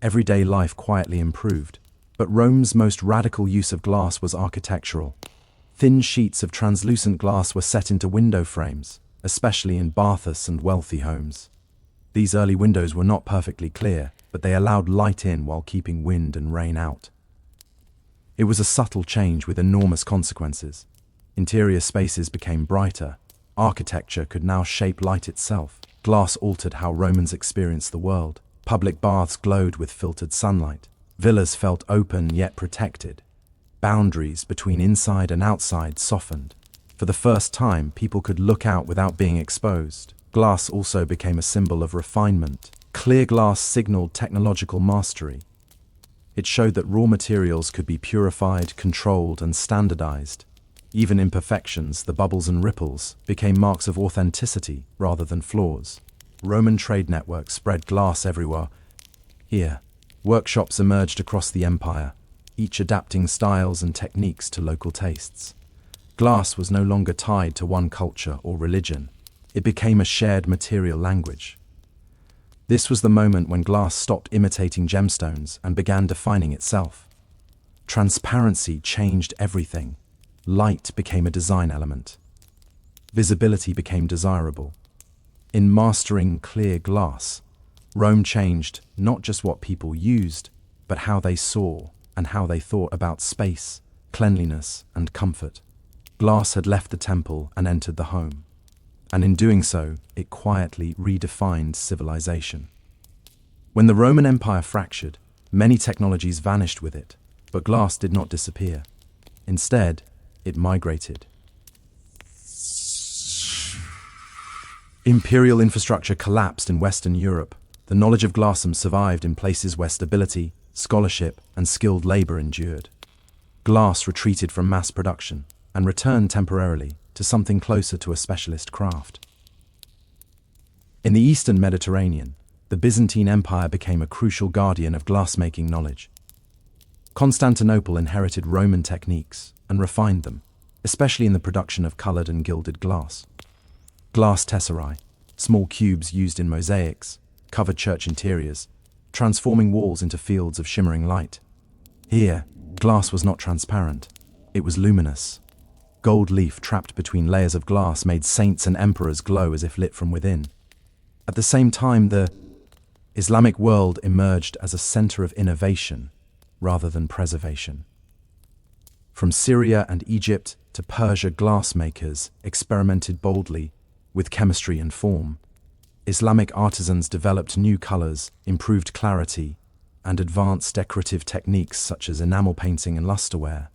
Everyday life quietly improved. But Rome's most radical use of glass was architectural. Thin sheets of translucent glass were set into window frames, especially in bathhouses and wealthy homes. These early windows were not perfectly clear, but they allowed light in while keeping wind and rain out. It was a subtle change with enormous consequences. Interior spaces became brighter. Architecture could now shape light itself. Glass altered how Romans experienced the world. Public baths glowed with filtered sunlight. Villas felt open yet protected. Boundaries between inside and outside softened. For the first time, people could look out without being exposed. Glass also became a symbol of refinement. Clear glass signaled technological mastery. It showed that raw materials could be purified, controlled, and standardized. Even imperfections, the bubbles and ripples, became marks of authenticity rather than flaws. Roman trade networks spread glass everywhere. Here, workshops emerged across the empire, each adapting styles and techniques to local tastes. Glass was no longer tied to one culture or religion. It became a shared material language. This was the moment when glass stopped imitating gemstones and began defining itself. Transparency changed everything. Light became a design element. Visibility became desirable. In mastering clear glass, Rome changed not just what people used, but how they saw and how they thought about space, cleanliness, and comfort. Glass had left the temple and entered the home, and in doing so, it quietly redefined civilization. When the Roman Empire fractured, many technologies vanished with it, but glass did not disappear. Instead, it migrated. Imperial infrastructure collapsed in Western Europe. The knowledge of glass survived in places where stability, scholarship, and skilled labor endured. Glass retreated from mass production and returned temporarily to something closer to a specialist craft. In the Eastern Mediterranean, the Byzantine Empire became a crucial guardian of glassmaking knowledge. Constantinople inherited Roman techniques and refined them, especially in the production of colored and gilded glass. Glass tesserae, small cubes used in mosaics, covered church interiors, transforming walls into fields of shimmering light. Here, glass was not transparent, it was luminous. Gold leaf trapped between layers of glass made saints and emperors glow as if lit from within. At the same time, the Islamic world emerged as a center of innovation rather than preservation. From Syria and Egypt to Persia, glassmakers experimented boldly with chemistry and form. Islamic artisans developed new colors, improved clarity, and advanced decorative techniques such as enamel painting and lusterware.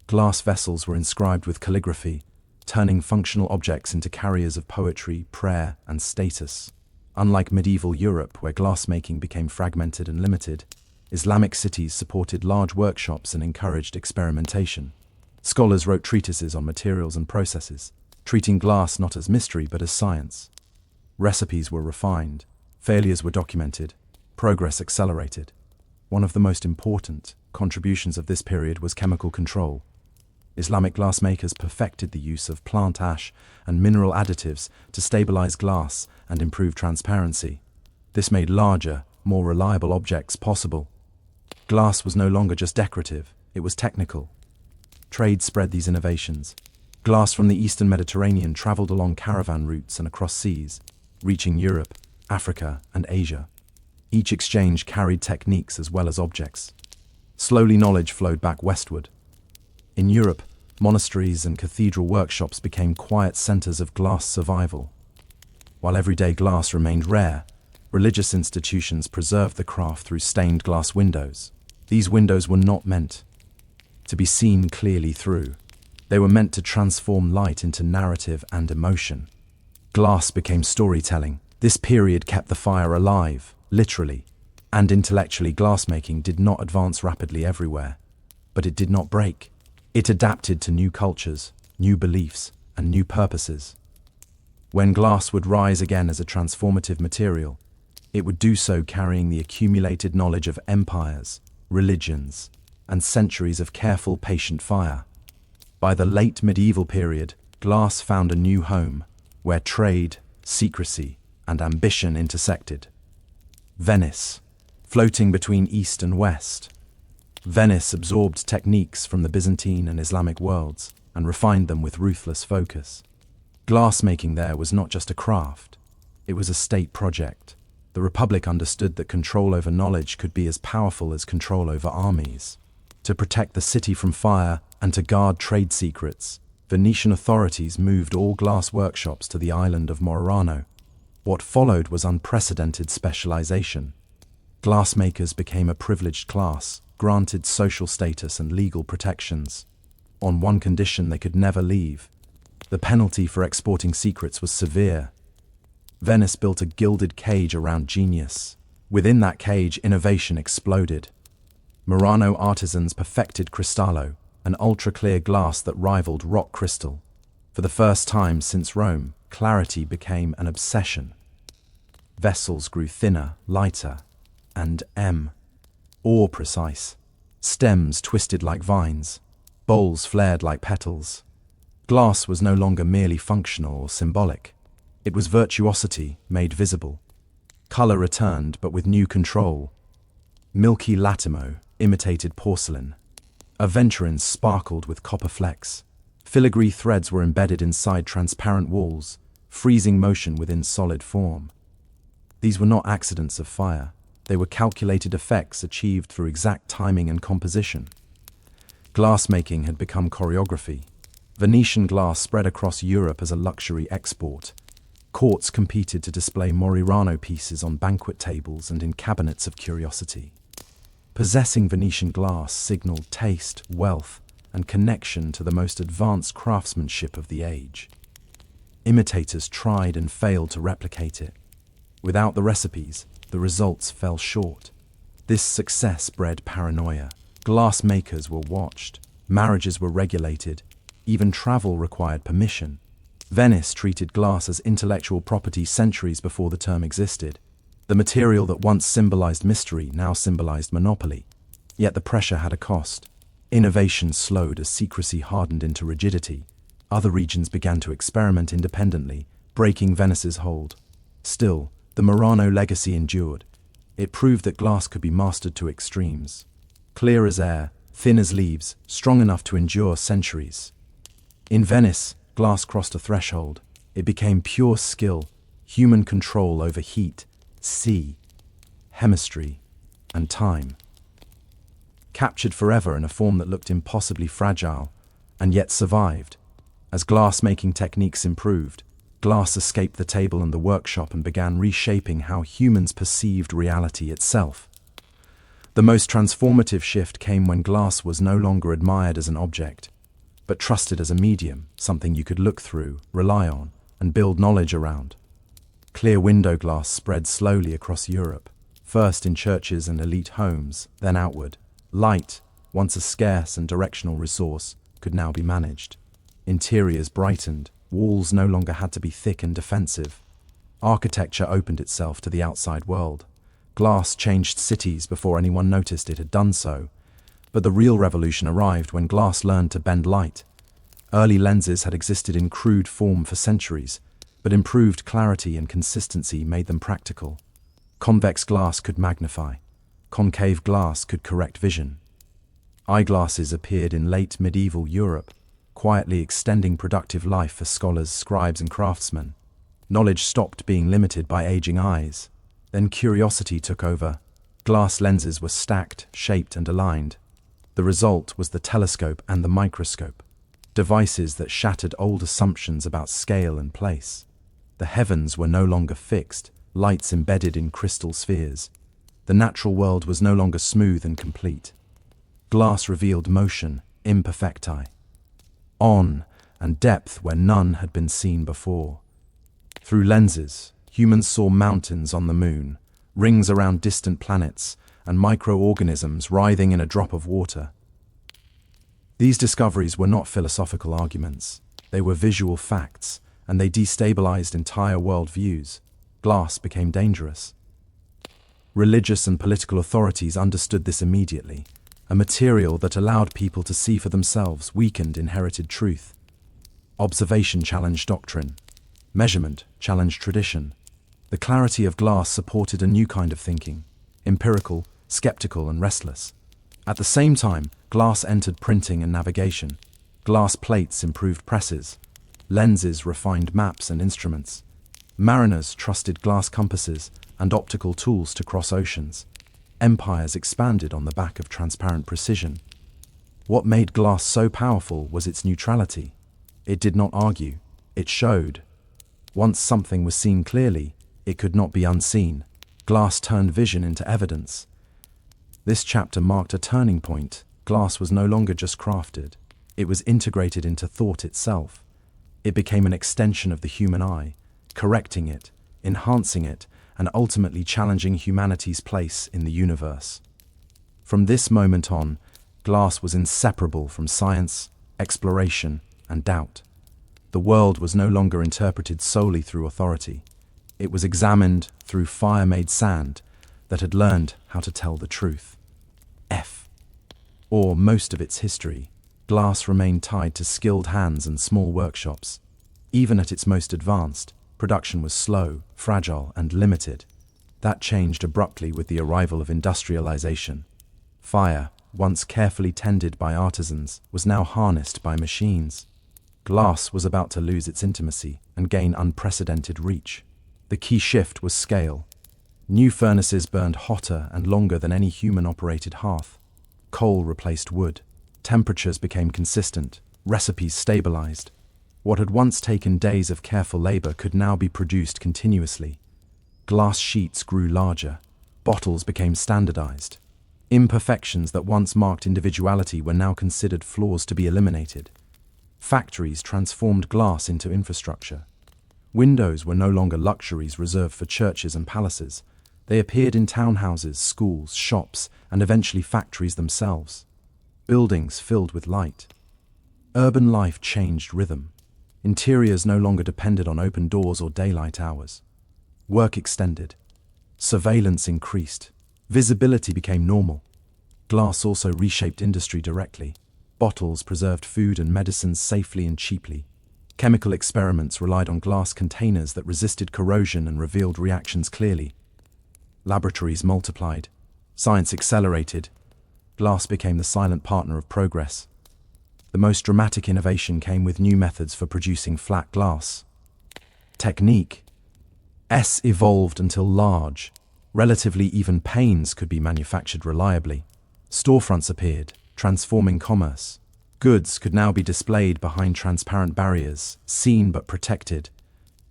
Glass vessels were inscribed with calligraphy, turning functional objects into carriers of poetry, prayer, and status. Unlike medieval Europe, where glassmaking became fragmented and limited, Islamic cities supported large workshops and encouraged experimentation. Scholars wrote treatises on materials and processes, treating glass not as mystery but as science. Recipes were refined, failures were documented, progress accelerated. One of the most important contributions of this period was chemical control. Islamic glassmakers perfected the use of plant ash and mineral additives to stabilize glass and improve transparency. This made larger, more reliable objects possible. Glass was no longer just decorative, it was technical. Trade spread these innovations. Glass from the eastern Mediterranean traveled along caravan routes and across seas, reaching Europe, Africa, and Asia. Each exchange carried techniques as well as objects. Slowly knowledge flowed back westward. In Europe, monasteries and cathedral workshops became quiet centers of glass survival. While everyday glass remained rare, religious institutions preserved the craft through stained glass windows. These windows were not meant to be seen clearly through. They were meant to transform light into narrative and emotion. Glass became storytelling. This period kept the fire alive, literally, and intellectually. Glassmaking did not advance rapidly everywhere, but it did not break. It adapted to new cultures, new beliefs, and new purposes. When glass would rise again as a transformative material, it would do so carrying the accumulated knowledge of empires, religions, and centuries of careful, patient fire. By the late medieval period, glass found a new home, where trade, secrecy, and ambition intersected. Venice, floating between East and West. Venice absorbed techniques from the Byzantine and Islamic worlds and refined them with ruthless focus. Glassmaking there was not just a craft, it was a state project. The Republic understood that control over knowledge could be as powerful as control over armies. To protect the city from fire and to guard trade secrets, Venetian authorities moved all glass workshops to the island of Murano. What followed was unprecedented specialization. Glassmakers became a privileged class, granted social status and legal protections. On one condition: they could never leave. The penalty for exporting secrets was severe. Venice built a gilded cage around genius. Within that cage, innovation exploded. Murano artisans perfected cristallo, an ultra-clear glass that rivaled rock crystal. For the first time since Rome, clarity became an obsession. Vessels grew thinner, lighter, and ore precise. Stems twisted like vines. Bowls flared like petals. Glass was no longer merely functional or symbolic. It was virtuosity made visible. Color returned, but with new control. Milky latimo imitated porcelain. Aventurines sparkled with copper flecks. Filigree threads were embedded inside transparent walls, freezing motion within solid form. These were not accidents of fire. They were calculated effects achieved through exact timing and composition. Glassmaking had become choreography. Venetian glass spread across Europe as a luxury export. Courts competed to display Murano pieces on banquet tables and in cabinets of curiosity. Possessing Venetian glass signaled taste, wealth, and connection to the most advanced craftsmanship of the age. Imitators tried and failed to replicate it. Without the recipes, the results fell short. This success bred paranoia. Glass makers were watched, marriages were regulated, even travel required permission. Venice treated glass as intellectual property centuries before the term existed. The material that once symbolized mystery now symbolized monopoly. Yet the pressure had a cost. Innovation slowed as secrecy hardened into rigidity. Other regions began to experiment independently, breaking Venice's hold. Still, the Murano legacy endured. It proved that glass could be mastered to extremes. Clear as air, thin as leaves, strong enough to endure centuries. In Venice, glass crossed a threshold. It became pure skill, human control over heat, sea, chemistry, and time. Captured forever in a form that looked impossibly fragile, and yet survived. As glass-making techniques improved, glass escaped the table and the workshop and began reshaping how humans perceived reality itself. The most transformative shift came when glass was no longer admired as an object, but trusted as a medium, something you could look through, rely on, and build knowledge around. Clear window glass spread slowly across Europe, first in churches and elite homes, then outward. Light, once a scarce and directional resource, could now be managed. Interiors brightened, walls no longer had to be thick and defensive. Architecture opened itself to the outside world. Glass changed cities before anyone noticed it had done so. But the real revolution arrived when glass learned to bend light. Early lenses had existed in crude form for centuries, but improved clarity and consistency made them practical. Convex glass could magnify. Concave glass could correct vision. Eyeglasses appeared in late medieval Europe, quietly extending productive life for scholars, scribes, and craftsmen. Knowledge stopped being limited by aging eyes. Then curiosity took over. Glass lenses were stacked, shaped, and aligned. The result was the telescope and the microscope, devices that shattered old assumptions about scale and place. The heavens were no longer fixed, lights embedded in crystal spheres. The natural world was no longer smooth and complete. Glass revealed motion, imperfecti, on, and depth where none had been seen before. Through lenses, humans saw mountains on the moon, rings around distant planets, and microorganisms writhing in a drop of water. These discoveries were not philosophical arguments. They were visual facts, and they destabilized entire worldviews. Glass became dangerous. Religious and political authorities understood this immediately. A material that allowed people to see for themselves weakened inherited truth. Observation challenged doctrine. Measurement challenged tradition. The clarity of glass supported a new kind of thinking, empirical, skeptical, and restless. At the same time, glass entered printing and navigation. Glass plates improved presses. Lenses refined maps and instruments. Mariners trusted glass compasses and optical tools to cross oceans. Empires expanded on the back of transparent precision. What made glass so powerful was its neutrality. It did not argue, it showed. Once something was seen clearly, it could not be unseen. Glass turned vision into evidence. This chapter marked a turning point. Glass was no longer just crafted. It was integrated into thought itself. It became an extension of the human eye, correcting it, enhancing it, and ultimately challenging humanity's place in the universe. From this moment on, glass was inseparable from science, exploration, and doubt. The world was no longer interpreted solely through authority. It was examined through fire-made sand that had learned how to tell the truth. Or most of its history, glass remained tied to skilled hands and small workshops. Even at its most advanced, production was slow, fragile, and limited. That changed abruptly with the arrival of industrialization. Fire, once carefully tended by artisans, was now harnessed by machines. Glass was about to lose its intimacy and gain unprecedented reach. The key shift was scale. New furnaces burned hotter and longer than any human-operated hearth. Coal replaced wood. Temperatures became consistent. Recipes stabilized. What had once taken days of careful labor could now be produced continuously. Glass sheets grew larger. Bottles became standardized. Imperfections that once marked individuality were now considered flaws to be eliminated. Factories transformed glass into infrastructure. Windows were no longer luxuries reserved for churches and palaces. They appeared in townhouses, schools, shops, and eventually factories themselves. Buildings filled with light. Urban life changed rhythm. Interiors no longer depended on open doors or daylight hours. Work extended. Surveillance increased. Visibility became normal. Glass also reshaped industry directly. Bottles preserved food and medicines safely and cheaply. Chemical experiments relied on glass containers that resisted corrosion and revealed reactions clearly. Laboratories multiplied. Science accelerated. Glass became the silent partner of progress. The most dramatic innovation came with new methods for producing flat glass. Technique evolved until large, relatively even panes could be manufactured reliably. Storefronts appeared, transforming commerce. Goods could now be displayed behind transparent barriers, seen but protected.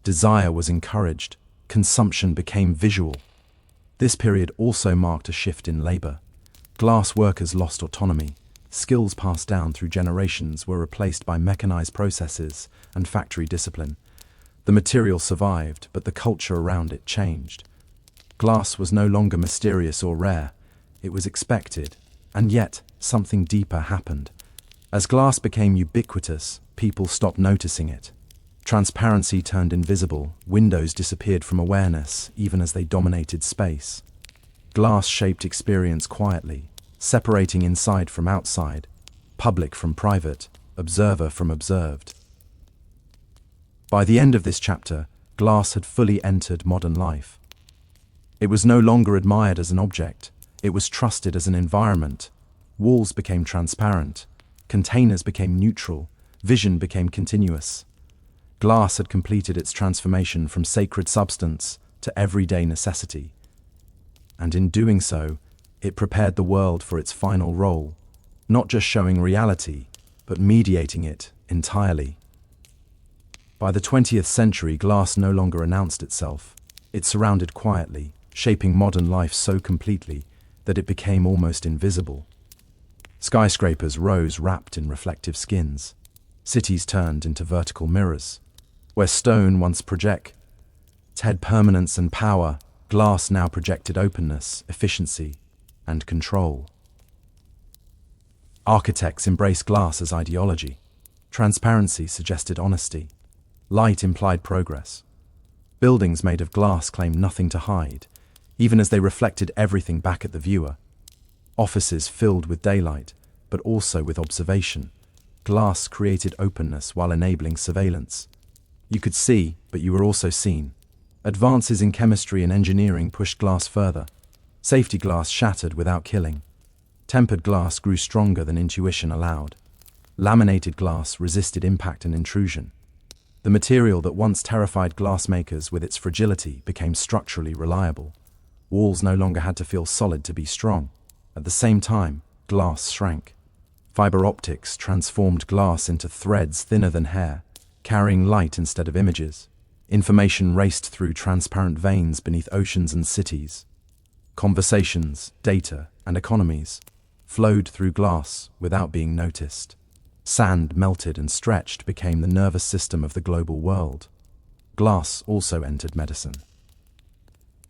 Desire was encouraged. Consumption became visual. This period also marked a shift in labor. Glass workers lost autonomy. Skills passed down through generations were replaced by mechanized processes and factory discipline. The material survived, but the culture around it changed. Glass was no longer mysterious or rare. It was expected, and yet something deeper happened. As glass became ubiquitous, people stopped noticing it. Transparency turned invisible, windows disappeared from awareness, even as they dominated space. Glass shaped experience quietly, separating inside from outside, public from private, observer from observed. By the end of this chapter, glass had fully entered modern life. It was no longer admired as an object, it was trusted as an environment. Walls became transparent, containers became neutral, vision became continuous. Glass had completed its transformation from sacred substance to everyday necessity. And in doing so, it prepared the world for its final role, not just showing reality, but mediating it entirely. By the 20th century, glass no longer announced itself. It surrounded quietly, shaping modern life so completely that it became almost invisible. Skyscrapers rose wrapped in reflective skins. Cities turned into vertical mirrors. Where stone once projected permanence and power, glass now projected openness, efficiency, and control. Architects embraced glass as ideology. Transparency suggested honesty. Light implied progress. Buildings made of glass claimed nothing to hide, even as they reflected everything back at the viewer. Offices filled with daylight, but also with observation. Glass created openness while enabling surveillance. You could see, but you were also seen. Advances in chemistry and engineering pushed glass further. Safety glass shattered without killing. Tempered glass grew stronger than intuition allowed. Laminated glass resisted impact and intrusion. The material that once terrified glassmakers with its fragility became structurally reliable. Walls no longer had to feel solid to be strong. At the same time, glass shrank. Fiber optics transformed glass into threads thinner than hair, carrying light instead of images. Information raced through transparent veins beneath oceans and cities. Conversations, data, and economies flowed through glass without being noticed. Sand melted and stretched became the nervous system of the global world. Glass also entered medicine.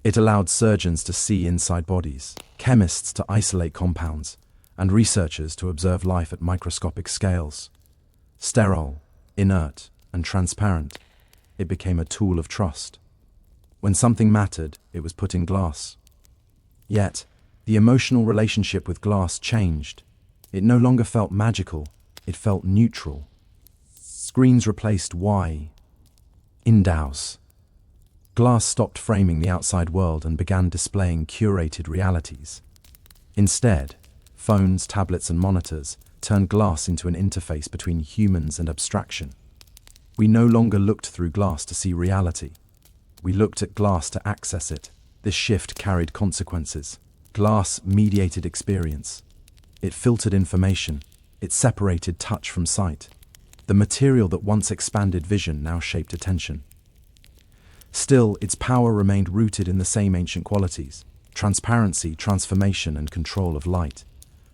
It allowed surgeons to see inside bodies, chemists to isolate compounds, and researchers to observe life at microscopic scales. Sterile, inert, and transparent, it became a tool of trust. When something mattered, it was put in glass. Yet, the emotional relationship with glass changed. It no longer felt magical, it felt neutral. Screens replaced windows. Glass stopped framing the outside world and began displaying curated realities. Instead, phones, tablets, and monitors turned glass into an interface between humans and abstraction. We no longer looked through glass to see reality. We looked at glass to access it. This shift carried consequences. Glass mediated experience. It filtered information. It separated touch from sight. The material that once expanded vision now shaped attention. Still, its power remained rooted in the same ancient qualities: transparency, transformation, and control of light.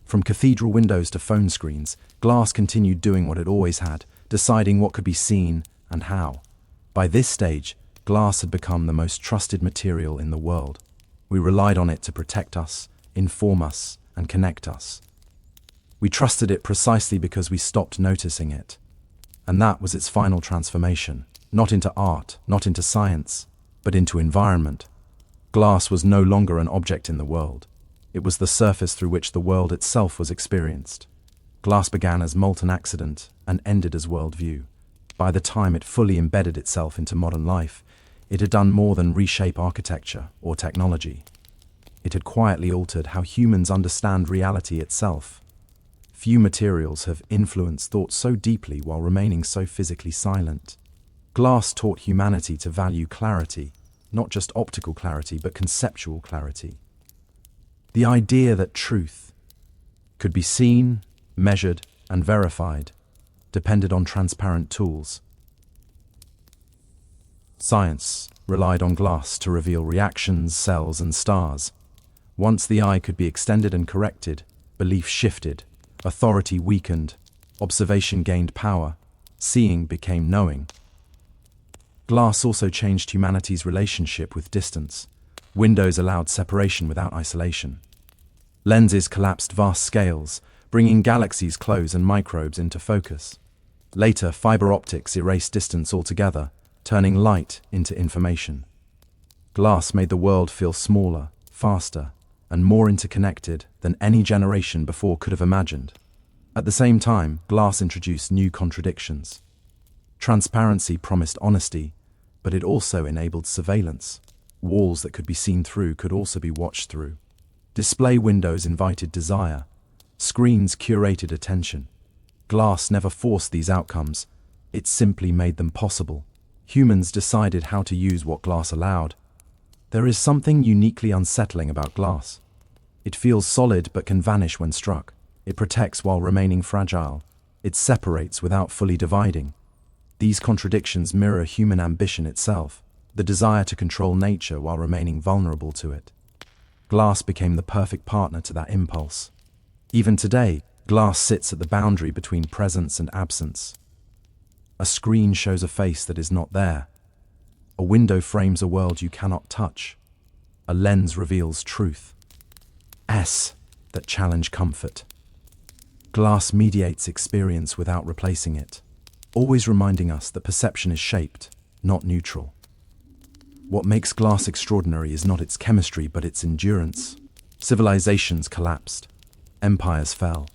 From cathedral windows to phone screens, glass continued doing what it always had, deciding what could be seen and how. By this stage, glass had become the most trusted material in the world. We relied on it to protect us, inform us, and connect us. We trusted it precisely because we stopped noticing it. And that was its final transformation, not into art, not into science, but into environment. Glass was no longer an object in the world. It was the surface through which the world itself was experienced. Glass began as molten accident and ended as worldview. By the time it fully embedded itself into modern life, it had done more than reshape architecture or technology. It had quietly altered how humans understand reality itself. Few materials have influenced thought so deeply while remaining so physically silent. Glass taught humanity to value clarity, not just optical clarity, but conceptual clarity. The idea that truth could be seen, measured, and verified depended on transparent tools. Science relied on glass to reveal reactions, cells, and stars. Once the eye could be extended and corrected, belief shifted, authority weakened, observation gained power, seeing became knowing. Glass also changed humanity's relationship with distance. Windows allowed separation without isolation. Lenses collapsed vast scales, bringing galaxies close and microbes into focus. Later, fiber optics erased distance altogether, turning light into information. Glass made the world feel smaller, faster, and more interconnected than any generation before could have imagined. At the same time, glass introduced new contradictions. Transparency promised honesty, but it also enabled surveillance. Walls that could be seen through could also be watched through. Display windows invited desire. Screens curated attention. Glass never forced these outcomes. It simply made them possible. Humans decided how to use what glass allowed. There is something uniquely unsettling about glass. It feels solid but can vanish when struck. It protects while remaining fragile. It separates without fully dividing. These contradictions mirror human ambition itself, the desire to control nature while remaining vulnerable to it. Glass became the perfect partner to that impulse. Even today, glass sits at the boundary between presence and absence. A screen shows a face that is not there. A window frames a world you cannot touch. A lens reveals truth that challenge comfort. Glass mediates experience without replacing it, always reminding us that perception is shaped, not neutral. What makes glass extraordinary is not its chemistry but its endurance. Civilizations collapsed. Empires fell.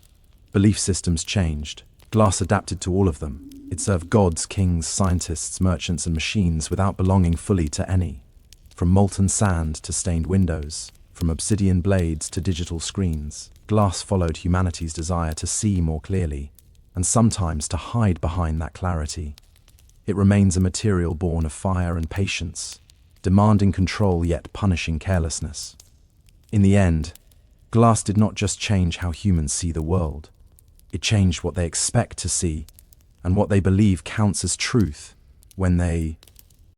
Belief systems changed. Glass adapted to all of them. It served gods, kings, scientists, merchants, and machines without belonging fully to any. From molten sand to stained windows, from obsidian blades to digital screens, glass followed humanity's desire to see more clearly, and sometimes to hide behind that clarity. It remains a material born of fire and patience, demanding control yet punishing carelessness. In the end, glass did not just change how humans see the world. It changed what they expect to see and what they believe counts as truth when they